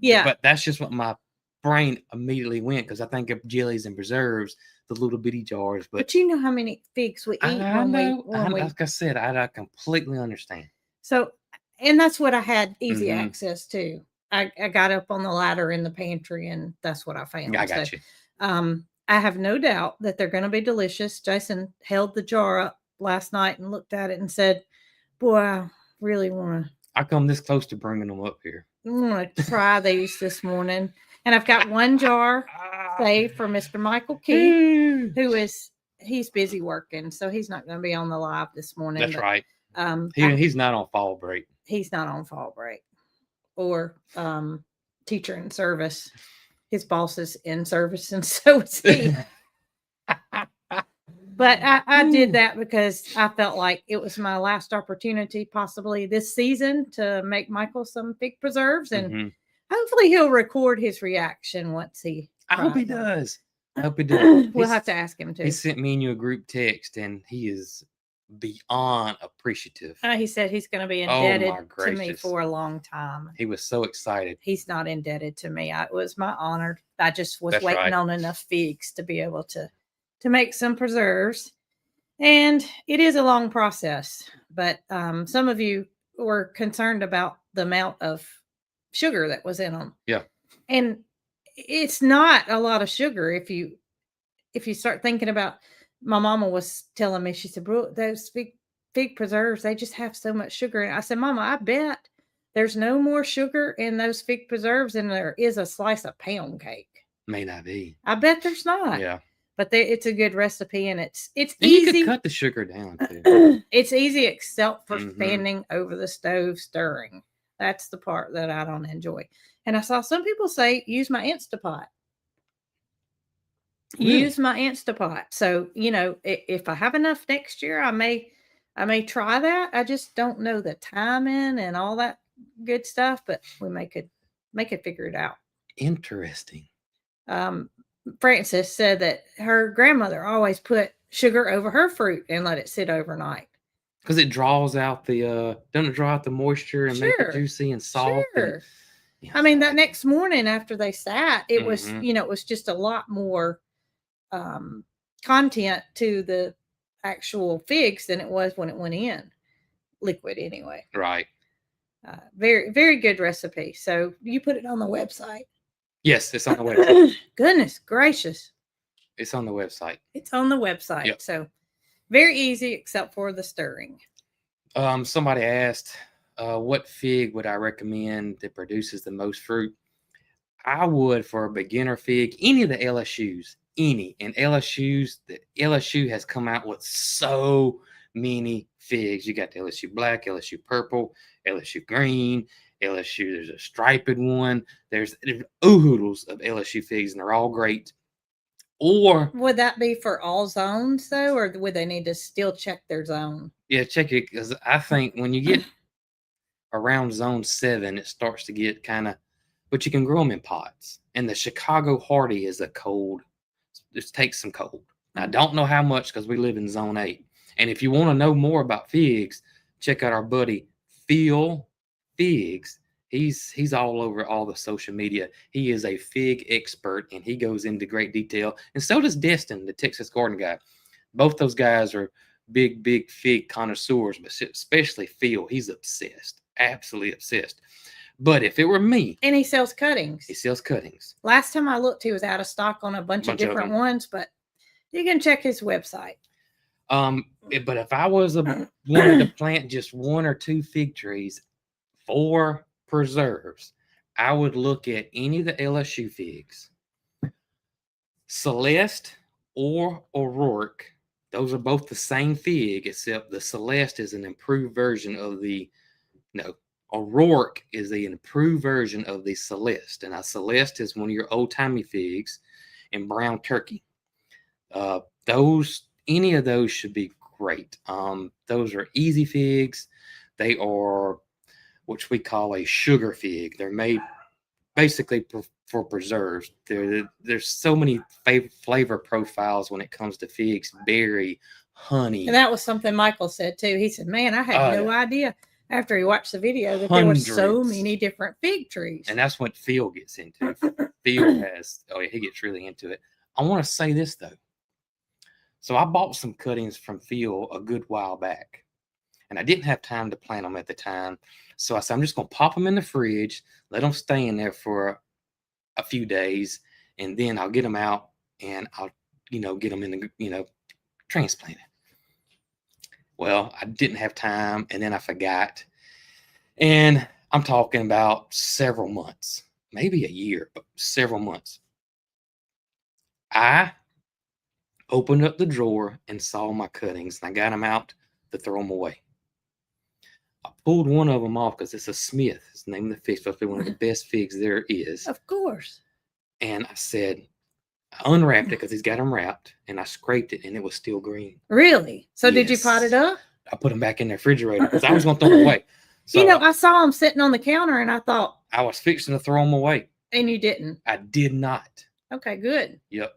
Yeah. But that's just what my brain immediately went, because I think of jellies and preserves, the little bitty jars. But you know how many figs we eat like I said, I completely understand. So, and that's what I had easy access to. I got up on the ladder in the pantry, and that's what I found. I got you. I have no doubt that they're going to be delicious. Jason held the jar up last night and looked at it and said, "Boy, I really want to." I come this close to bringing them up here. I want to try these this morning, and I've got one jar saved for Mr. Michael Keith, he's busy working, so he's not going to be on the live this morning. That's right. He's not on fall break. He's not on fall break or teacher in service. His boss is in service, and so is he. But I did that because I felt like it was my last opportunity, possibly this season, to make Michael some fig preserves, and hopefully he'll record his reaction once he. I hope he does. We'll have to ask him too. He sent me and you a group text, and he is beyond appreciative. He said he's going to be indebted to me for a long time. He was so excited. He's not indebted to me. It was my honor. I just was waiting on enough figs to be able to make some preserves. And it is a long process, but some of you were concerned about the amount of sugar that was in them. Yeah. And it's not a lot of sugar if you start thinking about. My mama was telling me, she said, "Brooke, those fig preserves, they just have so much sugar." And I said, "Mama, I bet there's no more sugar in those fig preserves than there is a slice of pound cake." May not be. I bet there's not. Yeah. But it's a good recipe, and it's easy. You could cut the sugar down too. It's easy except for standing over the stove stirring. That's the part that I don't enjoy. And I saw some people say, use my Instapot. Use my Instapot. So, if I have enough next year, I may try that. I just don't know the timing and all that good stuff, but we could figure it out. Interesting. Frances said that her grandmother always put sugar over her fruit and let it sit overnight. Because it draws out doesn't it draw out the moisture and make it juicy and soft? Sure. I mean, that next morning after they sat, it was, it was just a lot more content to the actual figs than it was when it went in liquid anyway. Right. Very, very good recipe. So you put it on the website. Yes, it's on the website. Goodness gracious. It's on the website. It's on the website. Yep. So very easy except for the stirring. Somebody asked, what fig would I recommend that produces the most fruit? I would, for a beginner fig, any of the LSUs. And LSU has come out with so many figs. You got the LSU black, LSU purple, LSU green, LSU. There's a striped one. There's oodles of LSU figs, and they're all great. Or would that be for all zones though, or would they need to still check their zone? Yeah, check it, because I think when you get around zone 7, it starts to get kind of. But you can grow them in pots. And the Chicago Hardy is a cold. Just takes some cold. I don't know how much because we live in zone 8. And if you want to know more about figs, check out our buddy Phil Figs. He's all over all the social media. He is a fig expert, and he goes into great detail. And so does Destin, the Texas garden guy. Both those guys are big fig connoisseurs, but especially Phil. He's obsessed, absolutely obsessed. But if it were me, and he sells cuttings. he sells cuttings. Last time I looked, he was out of stock on a bunch of different ones, but you can check his website. But if I was wanted to plant just 1 or 2 fig trees for preserves, I would look at any of the LSU figs. Celeste or O'Rourke, those are both the same fig, except the Celeste is an improved version of the, no, O'Rourke is the improved version of the Celeste. And a Celeste is one of your old-timey figs, and brown turkey. Any of those should be great. Those are easy figs. They are which we call a sugar fig. They're made basically for preserves. There's so many flavor profiles when it comes to figs: berry, honey. And that was something Michael said too. He said, "Man, I had no idea after he watched the video that there were so many different fig trees." And that's what Phil gets into. Phil he gets really into it. I want to say this though. So I bought some cuttings from Phil a good while back, and I didn't have time to plant them at the time. So I said, I'm just going to pop them in the fridge, let them stay in there for a few days, and then I'll get them out and I'll, get them in the, transplant it. Well, I didn't have time, and then I forgot. And I'm talking about several months, maybe a year, but several months. I opened up the drawer and saw my cuttings, and I got them out to throw them away. I pulled one of them off because it's a Smith. It's the name of the fig. It's supposed to be one of the best figs there is. Of course. And I said, I unwrapped it because he's got them wrapped, and I scraped it, and it was still green. Really? So did you pot it up? I put them back in the refrigerator because I was going to throw them away. So I saw them sitting on the counter, and I thought I was fixing to throw them away. And you didn't? I did not. Okay, good. Yep.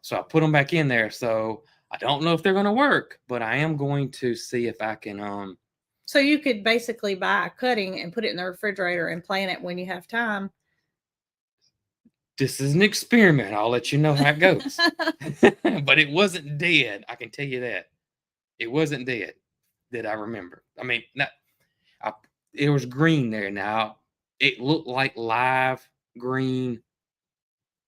So I put them back in there. So I don't know if they're going to work, but I am going to see if I can. So you could basically buy a cutting and put it in the refrigerator and plant it when you have time. This is an experiment. I'll let you know how it goes. But it wasn't dead. I can tell you that. It wasn't dead that I remember. I mean, it was green there. Now, it looked like live green.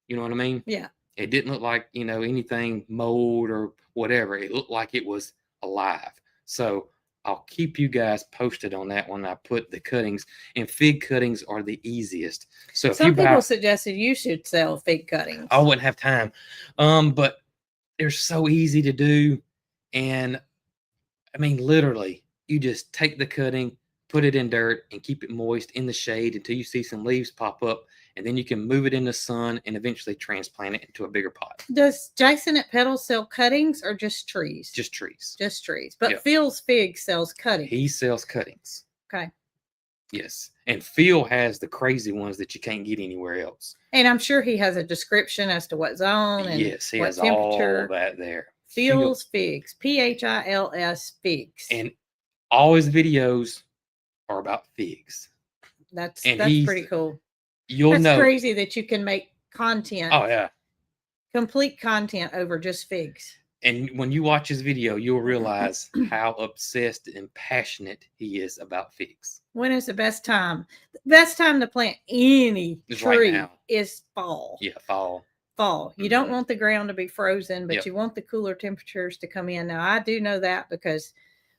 You know what I mean? Yeah. It didn't look like, anything mold or whatever. It looked like it was alive. So I'll keep you guys posted on that when I put the cuttings. And fig cuttings are the easiest. So if some people suggested you should sell fig cuttings. I wouldn't have time. But they're so easy to do. And I mean, literally, you just take the cutting, put it in dirt, and keep it moist in the shade until you see some leaves pop up. And then you can move it in the sun and eventually transplant it into a bigger pot. Does Jason at Petals sell cuttings or just trees? Just trees. Just trees. But Phil's Fig sells cuttings. He sells cuttings. Okay. Yes. And Phil has the crazy ones that you can't get anywhere else. And I'm sure he has a description as to what zone and yes, he what has temperature. All that there. Phil's Figs. PHILS Figs. And all his videos are about figs. That's pretty cool. That's crazy that you can make content. Oh, yeah. Complete content over just figs. And when you watch his video, you'll realize how obsessed and passionate he is about figs. When is the best time? The best time to plant any tree is fall. Yeah, fall. Fall. You don't want the ground to be frozen, but you want the cooler temperatures to come in. Now, I do know that because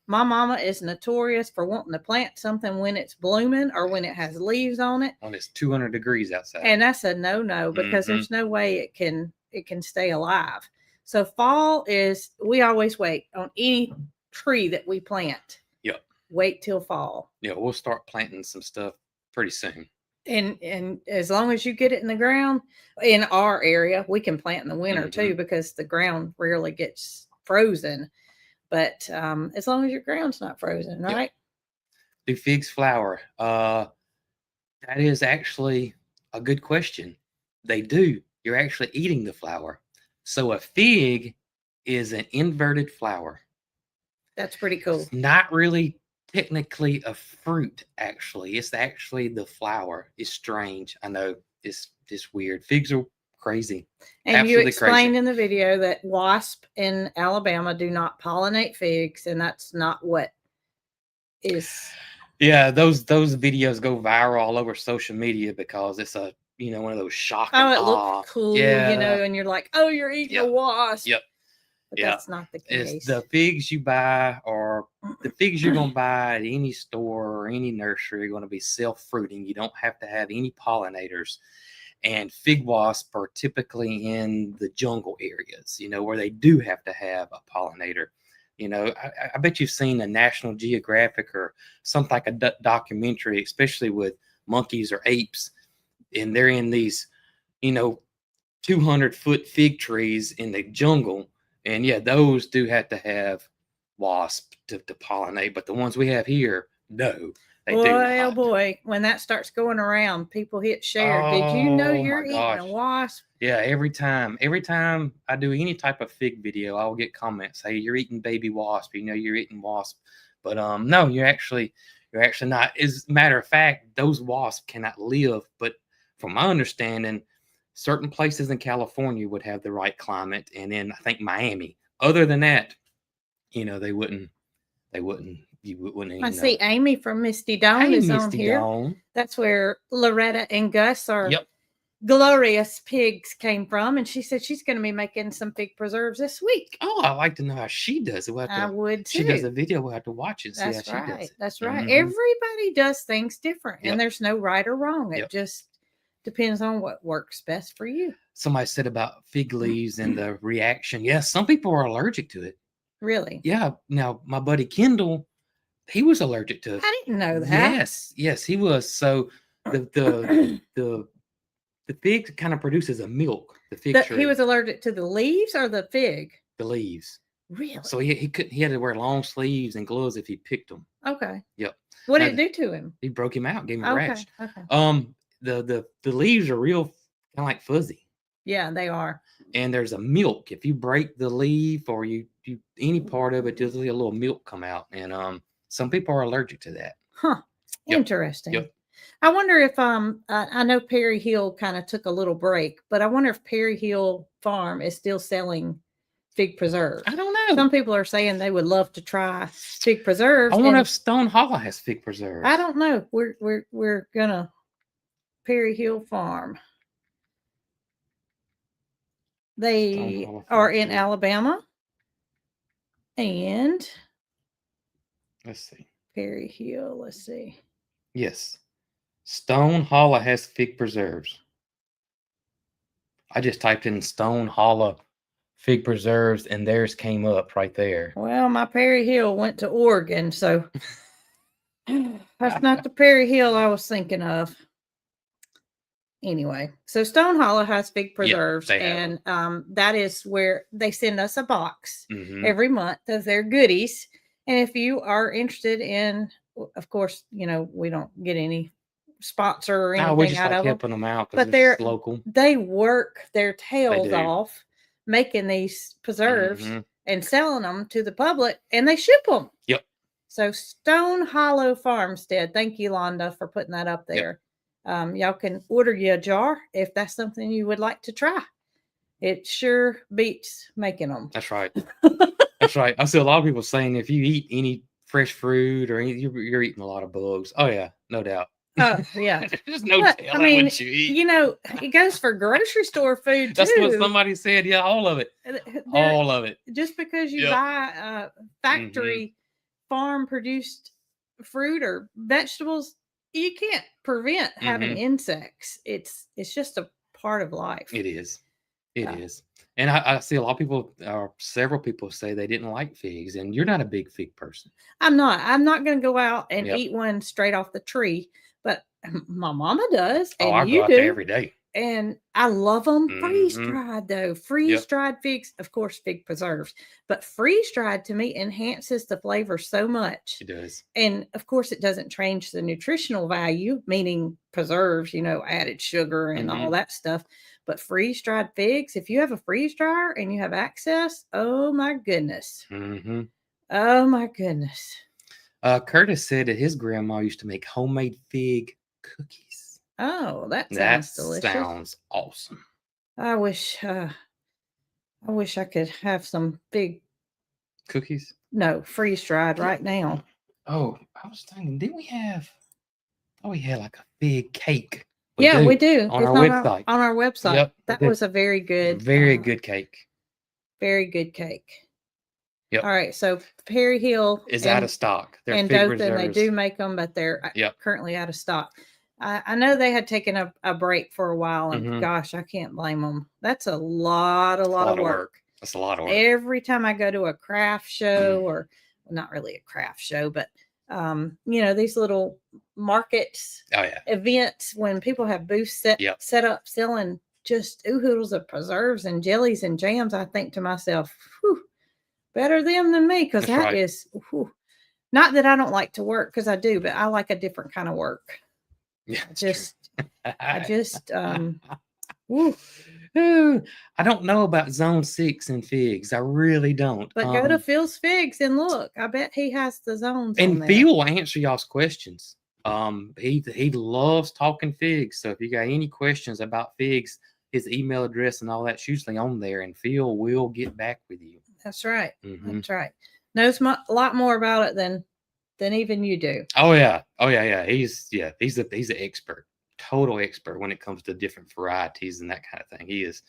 my mama is notorious for wanting to plant something when it's blooming or when it has leaves on it. When it's 200 degrees outside. And that's a no-no because there's no way it can stay alive. So fall is, we always wait on any tree that we plant. Yep. Wait till fall. Yeah, we'll start planting some stuff pretty soon. And as long as you get it in the ground, in our area, we can plant in the winter too because the ground rarely gets frozen. But as long as your ground's not frozen, right? Do figs flower? That is actually a good question. They do. You're actually eating the flower. So a fig is an inverted flower. That's pretty cool. It's not really technically a fruit, actually. It's actually the flower. It's strange. I know it's just weird. Figs are crazy. And absolutely you explained in the video that wasps in Alabama do not pollinate figs, and that's not what is Yeah, those videos go viral all over social media because it's a one of those shocking. Oh, it looks cool, yeah, and you're like, oh, you're eating a Yep. wasp. Yep. But Yeah. that's not the It's case. the figs you buy or the figs you're gonna buy at any store or any nursery are gonna be self-fruiting. You don't have to have any pollinators. And fig wasps are typically in the jungle areas, where they do have to have a pollinator. I bet you've seen a National Geographic or something like a documentary, especially with monkeys or apes, and they're in these, 200-foot fig trees in the jungle. And yeah, those do have to have wasps to pollinate, but the ones we have here, no, they do Boy, oh not. boy, when that starts going around, people hit share. Did you know Oh, you're my eating a gosh. wasp? Yeah, every time I do any type of fig video, I'll get comments, "Hey, you're eating baby wasp. You're eating wasp." But no, you're actually not. As a matter of fact, those wasps cannot live. But from my understanding, certain places in California would have the right climate, and then I think Miami. Other than that, they wouldn't. They wouldn't. You wouldn't I even see know. Amy from Misty Dawn Hey, is on Misty here. Dawn. That's where Loretta and Gus are. Yep. Glorious pigs came from, and she said she's going to be making some fig preserves this week. Oh, I like to know how she does it. I would too. She does a video. We'll have to watch it and see That's how she does right. it. That's right. Mhm. Everybody does things different, Yep. and there's no right or wrong. It Yep. just depends on what works best for you. Somebody said about fig leaves and the reaction. Yes, some people are allergic to it. Really? Yeah. Now, my buddy Kendall, he was allergic to it. I didn't know that. Yes, he was. So the fig kind of produces a milk. The fig tree. He was allergic to the leaves or the fig? The leaves. Really? So he couldn't. He had to wear long sleeves and gloves if he picked them. Okay. Yep. What did it do to him? He broke him out, gave him a rash. Okay. The leaves are real kind of like fuzzy. Yeah, they are. And there's a milk. If you break the leaf or you any part of it, there's a little milk come out. And some people are allergic to that. Huh. Yep. Interesting. Yep. I wonder if I know Perry Hill kind of took a little break, but I wonder if Perry Hill Farm is still selling fig preserves. I don't know. Some people are saying they would love to try fig preserves. I wonder if Stone Hollow has fig preserves. I don't know. We're gonna Perry Hill Farm. They are in Alabama. And let's see. Perry Hill. Let's see. Yes. Stone Hollow has fig preserves. I just typed in Stone Hollow fig preserves and theirs came up right there. Well, my Perry Hill went to Oregon, so that's not the Perry Hill I was thinking of. Anyway, so Stone Hollow has fig preserves, and that is where they send us a box every month of their goodies. And if you are interested in, of course, we don't get any sponsor or anything we're just out of helping them out, but they're local. They work their tails off making these preserves and selling them to the public, and they ship them. Yep. So Stone Hollow Farmstead, thank you, Londa, for putting that up there. Yep. Y'all can order you a jar if that's something you would like to try. It sure beats making them. That's right. That's right. I see a lot of people saying if you eat any fresh fruit or you're eating a lot of bugs. Oh yeah, no doubt. Oh yeah. There's no telling what you eat. It goes for grocery store food too. That's what somebody said. Yeah, all of it. All of it. Just because you buy factory farm produced fruit or vegetables, you can't prevent having insects. It's just a part of life. It is. It is. And I see a lot of people, or several people, say they didn't like figs, and you're not a big fig person. I'm not going to go out and eat one straight off the tree, but my mama does, and I go out there every day. And I love them freeze-dried, though. Freeze-dried figs, of course, fig preserves. But freeze-dried, to me, enhances the flavor so much. It does. And, of course, it doesn't change the nutritional value, meaning preserves, added sugar and all that stuff. But freeze-dried figs, if you have a freeze dryer and you have access, oh, my goodness. Oh, my goodness. Curtis said that his grandma used to make homemade fig cookies. Oh, that sounds delicious. That sounds awesome. I wish I could have some fig cookies. No, freeze dried right now. Oh, I was thinking, didn't we have? Oh, we had like a fig cake. Yeah, we do. On It's our on website. our website. Yep, That was a very good cake. Very good cake. Yep. All right, so Perry Hill is out of stock. Their and fig Dothan, they reserves. do make them, but they're currently out of stock. I know they had taken a break for a while, and gosh, I can't blame them. That's a lot of work. That's a lot of work. Every time I go to a craft show, or well, not really a craft show, but these little markets, events when people have booths set up selling just oodles of preserves and jellies and jams, I think to myself, whew, better them than me, because that is not that I don't like to work, because I do, but I like a different kind of work. Yeah, I don't know about Zone 6 and figs. I really don't. But go to Phil's Figs and look. I bet he has the zones. And Phil will answer y'all's questions. He loves talking figs. So if you got any questions about figs, his email address and all that's usually on there, and Phil will get back with you. That's right. That's right. Knows a lot more about it than even you do. Oh yeah. He's an expert, total expert when it comes to different varieties and that kind of thing. He's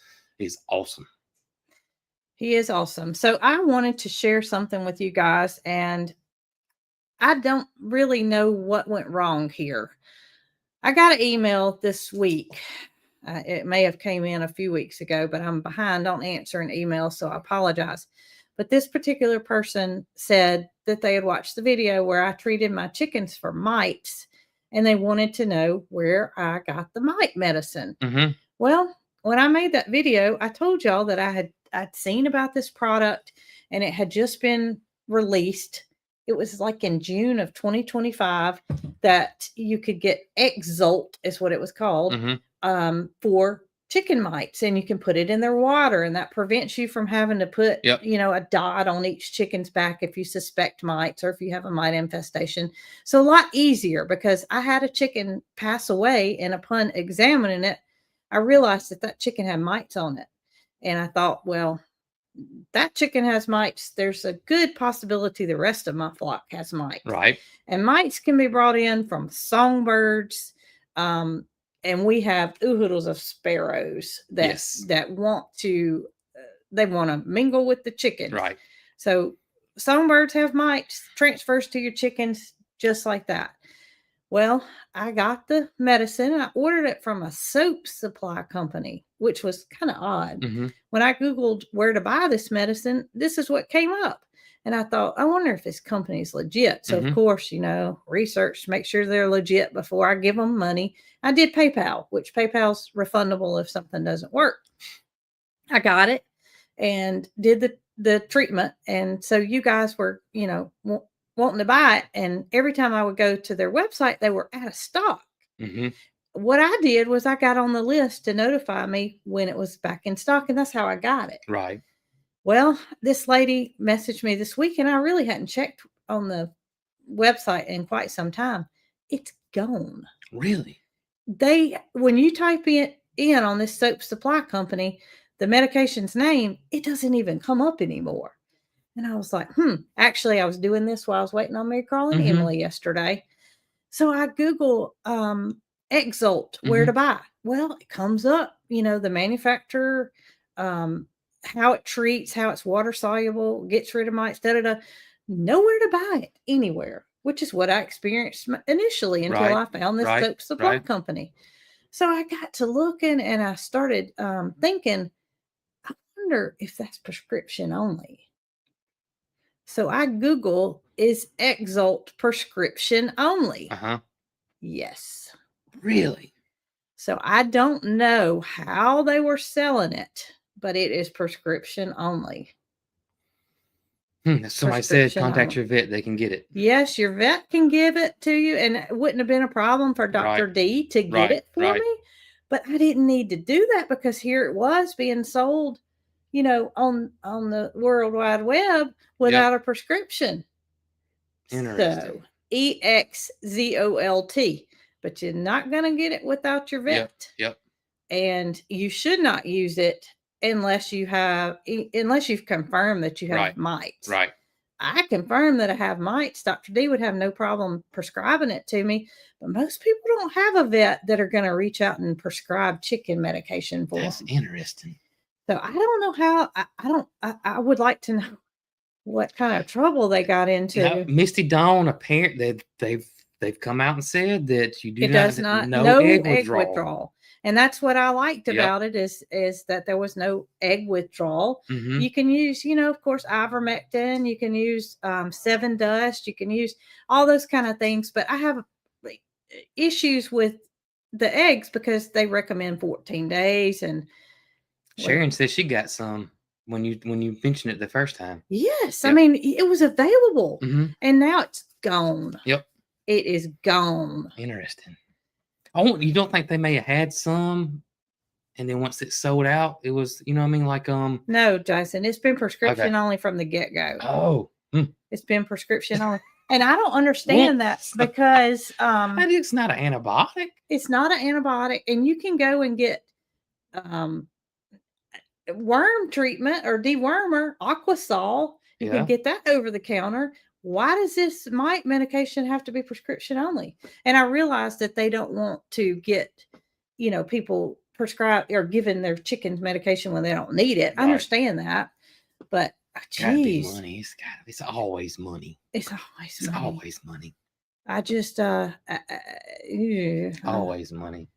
awesome. He is awesome. So I wanted to share something with you guys, and I don't really know what went wrong here. I got an email this week. It may have came in a few weeks ago, but I'm behind on answering emails, so I apologize. But this particular person said that they had watched the video where I treated my chickens for mites, and they wanted to know where I got the mite medicine. Well, when I made that video, I told y'all that I'd seen about this product, and it had just been released. It was like in June of 2025 that you could get Exult, is what it was called, for chicken mites, and you can put it in their water, and that prevents you from having to put a dot on each chicken's back if you suspect mites or if you have a mite infestation. So a lot easier, because I had a chicken pass away, and upon examining it, I realized that chicken had mites on it, and I thought, well, that chicken has mites, there's a good possibility the rest of my flock has mites. Right. And mites can be brought in from songbirds, and we have oodles of sparrows that want to mingle with the chickens. Right. So songbirds have mites, transfers to your chickens just like that. Well, I got the medicine, and I ordered it from a soap supply company, which was kind of odd. When I Googled where to buy this medicine, this is what came up. And I thought, I wonder if this company is legit. So, of course, research to make sure they're legit before I give them money. I did PayPal, which PayPal's refundable if something doesn't work. I got it and did the treatment. And so you guys were, wanting to buy it. And every time I would go to their website, they were out of stock. What I did was I got on the list to notify me when it was back in stock. And that's how I got it. Right. Well, this lady messaged me this week, and I really hadn't checked on the website in quite some time. It's gone. Really? When you type it in on this soap supply company, the medication's name, it doesn't even come up anymore. And I was like, actually, I was doing this while I was waiting on Mary Carl and Emily yesterday. So I Google Exult, where to buy. Well, it comes up, the manufacturer, how it treats, how it's water soluble, gets rid of mites, nowhere to buy it anywhere, which is what I experienced initially until I found this soap supply company. So I got to looking, and I started thinking, I wonder if that's prescription only. So I Google, is Exult prescription only? Yes. Really? So I don't know how they were selling it, but it is prescription only. Somebody said contact your vet. They can get it. Yes, your vet can give it to you, and it wouldn't have been a problem for Dr. D to get it for me. But I didn't need to do that, because here it was being sold, on the World Wide Web without a prescription. Interesting. So Exzolt, but you're not going to get it without your vet. Yep. And you should not use it unless you've confirmed that you have mites. Right. I confirm that I have mites, Dr. D would have no problem prescribing it to me. But most people don't have a vet that are going to reach out and prescribe chicken medication for That's them. interesting. So I don't know how. I would like to know what kind of trouble they got into. Now, Misty Dawn, apparently they've come out and said that you do It does not no egg egg withdrawal. withdrawal. And that's what I liked Yep. about it is that there was no egg withdrawal. Mhm. You can use, of course, ivermectin. You can use 7 Dust. You can use all those kind of things. But I have issues with the eggs because they recommend 14 days. And Sharon says she got some when you mentioned it the first time. yes, Yep. I mean it was available, Mhm. and now it's gone. Yep. It is gone. Interesting. You don't think they may have had some, and then once it sold out, it was, you know what I mean? Like, No, Jason, it's been prescription only from the get-go. Oh. It's been prescription only. And I don't understand that because it's not an antibiotic. It's not an antibiotic, and you can go and get worm treatment or dewormer, Aquasol. You can get that over the counter. Why does this mite medication have to be prescription only? And I realize that they don't want to get, people prescribed or given their chickens medication when they don't need it. Right. I understand that, but geez, gotta be money. It's always money. It's always money. I just always money.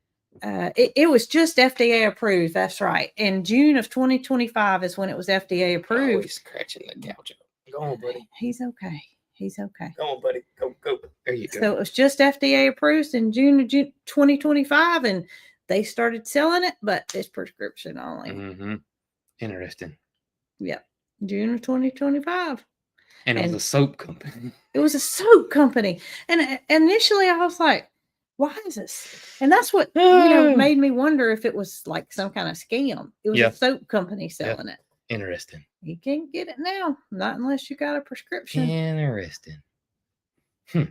It was just FDA approved. That's right. In June of 2025 is when it was FDA approved. He's scratching the couch. Go on, buddy. He's okay. He's okay. Go on, buddy. Go. There you go. So it was just FDA approved in June of 2025, and they started selling it, but it's prescription only. Mm-hmm. Interesting. Yep. June of 2025. And it was a soap company. It was a soap company. And initially I was like, why is this? And that's what made me wonder if it was like some kind of scam. It was a soap company selling it. Interesting. You can't get it now, not unless you got a prescription. Interesting.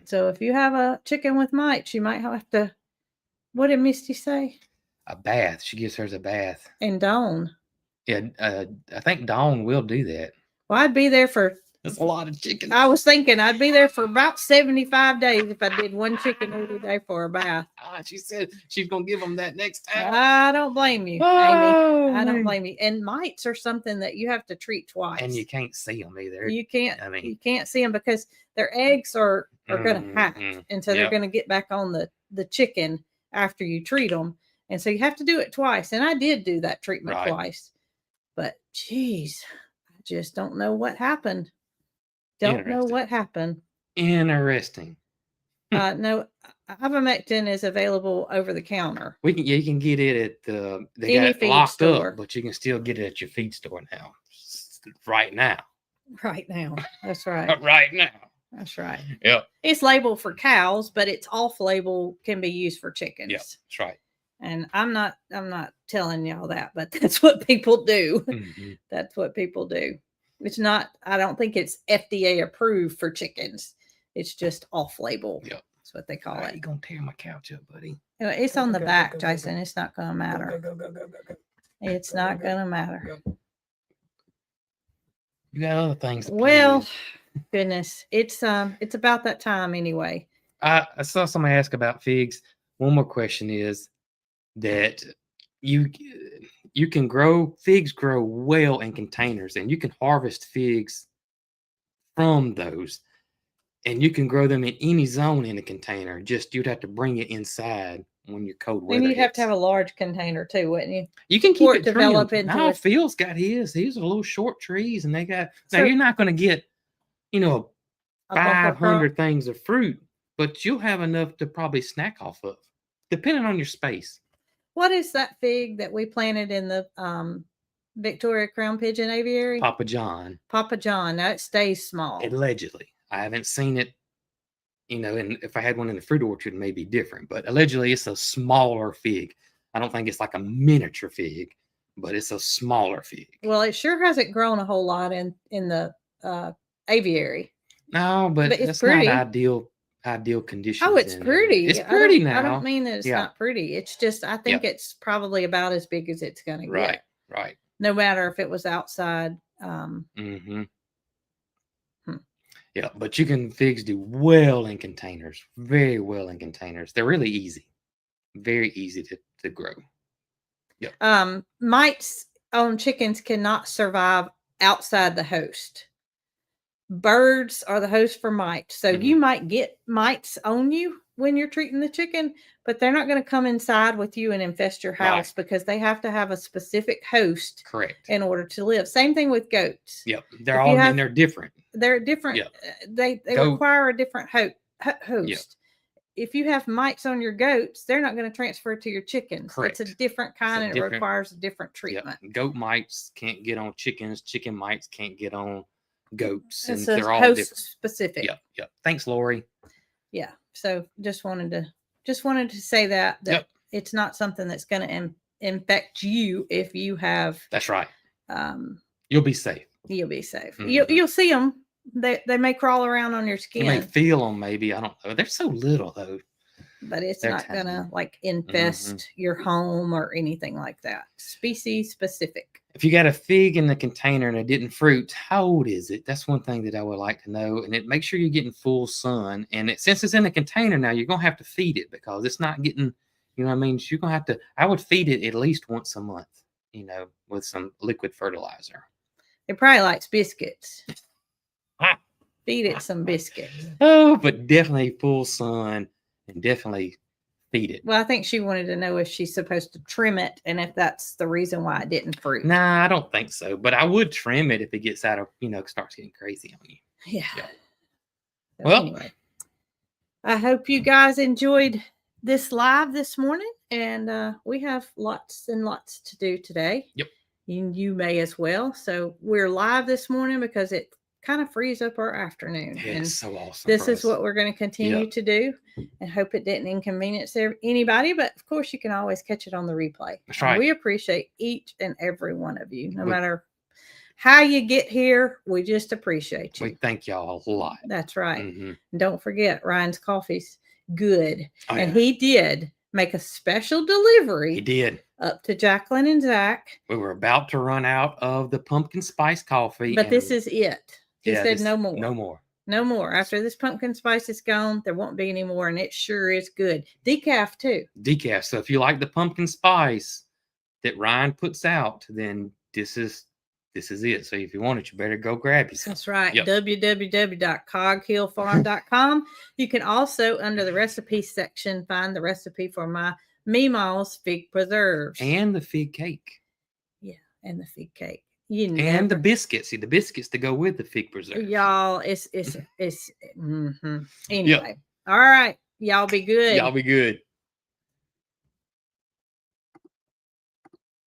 So if you have a chicken with mites, you might have to. What did Misty say? A bath. She gives hers a bath. And Dawn. Yeah, I think Dawn will do that. Well, I'd be there for. That's a lot of chicken. I was thinking I'd be there for about 75 days if I did one chicken every day for a bath. She said she's going to give them that next time. I don't blame you, Amy. I don't blame you. And mites are something that you have to treat twice. And you can't see them either. You can't. I mean, you can't see them because their eggs are going to hatch, and so they're going to get back on the chicken after you treat them. And so you have to do it twice. And I did do that treatment twice. But geez, I just don't know what happened. Don't know what happened. Interesting. No, ivermectin is available over the counter. You can get it at the any feed locked store. Up, but you can still get it at your feed store now. Right now. Right now. That's right. Right now. That's right. Yep. It's labeled for cows, but it's off label can be used for chickens. Yep, that's right. And I'm not telling y'all that, but that's what people do. Mm-hmm. That's what people do. It's not, I don't think it's FDA approved for chickens. It's just off label. Yep. That's what they call it. You're going to tear my couch up, buddy. It's on the back, Jason. It's not going to matter. Go. It's not going to matter. You got other things. Well, goodness. It's about that time anyway. I saw somebody ask about figs. One more question is that you can figs grow well in containers, and you can harvest figs from those, and you can grow them in any zone in a container. Just you'd have to bring it inside when you're cold weather. And you'd have to have a large container too, wouldn't you? You can keep it develop into. Now Phil's got his. These are little short trees, and they got. Now you're not going to get, 500 things of fruit, but you'll have enough to probably snack off of, depending on your space. What is that fig that we planted in the Victoria Crown Pigeon Aviary? Papa John. Papa John. Now it stays small. Allegedly. I haven't seen it, and if I had one in the fruit orchard, it may be different. But allegedly, it's a smaller fig. I don't think it's like a miniature fig, but it's a smaller fig. Well, it sure hasn't grown a whole lot in the aviary. No, but it's pretty. Not ideal conditions. Oh, it's pretty. It's pretty now. I don't mean that it's not pretty. It's just I think it's probably about as big as it's going to get. Right. No matter if it was outside. Yeah, but chicken figs do well in containers, very well in containers. They're really easy, very easy to grow. Yep. Mites on chickens cannot survive outside the host. Birds are the host for mites. So you might get mites on you when you're treating the chicken, but they're not going to come inside with you and infest your house because they have to have a specific host. Correct. In order to live. Same thing with goats. Yep. They're different. They're different. Yep. They require a different host. Yep. If you have mites on your goats, they're not going to transfer to your chickens. Correct. It's a different kind and it requires a different treatment. Yep. Goat mites can't get on chickens. Chicken mites can't get on goats. And they're all different. Specific. Yep. Yep. Thanks, Lori. Yeah. So just wanted to say that yep. It's not something that's going to infect you if you have. That's right. You'll be safe. You'll be safe. Mm-hmm. You'll see them. They may crawl around on your skin. You may feel them, maybe. I don't know. They're so little though. But they're not gonna like infest your home or anything like that. Species specific. If you got a fig in the container and it didn't fruit, how old is it? That's one thing that I would like to know. And make sure you're getting full sun. And since it's in the container now, you're gonna have to feed it because it's not getting. You know what I mean? You're gonna have to. I would feed it at least once a month. With some liquid fertilizer. It probably likes biscuits. Feed it some biscuits. Oh, but definitely full sun and definitely feed it. Well, I think she wanted to know if she's supposed to trim it and if that's the reason why it didn't fruit. Nah, I don't think so. But I would trim it if it gets out of, starts getting crazy on you. Yeah. So well, anyway, I hope you guys enjoyed this live this morning. And we have lots and lots to do today. Yep. And you may as well. So we're live this morning because it kind of frees up our afternoon. Yeah, it's so awesome. This is what we're going to continue to do and hope it didn't inconvenience anybody. But of course, you can always catch it on the replay. That's right. And we appreciate each and every one of you, no matter how you get here. We just appreciate you. We thank y'all a lot. That's right. Mm-hmm. And don't forget, Ryan's Coffee's good. Oh, and he did make a special delivery. He did. Up to Jacqueline and Zach. We were about to run out of the pumpkin spice coffee. But this is it. He said no more. No more. No more. After this pumpkin spice is gone, there won't be any more. And it sure is good. Decaf too. Decaf. So if you like the pumpkin spice that Ryan puts out, then this is it. So if you want it, you better go grab it. That's right. Yep. www.coghillfarm.com. You can also, under the recipe section, find the recipe for my Meemaw's fig preserves. And the fig cake. Yeah, and the fig cake. And the biscuits. See, the biscuits to go with the fig preserves. Y'all, it's mm-hmm. Anyway. Yep. All right. Y'all be good. Y'all be good.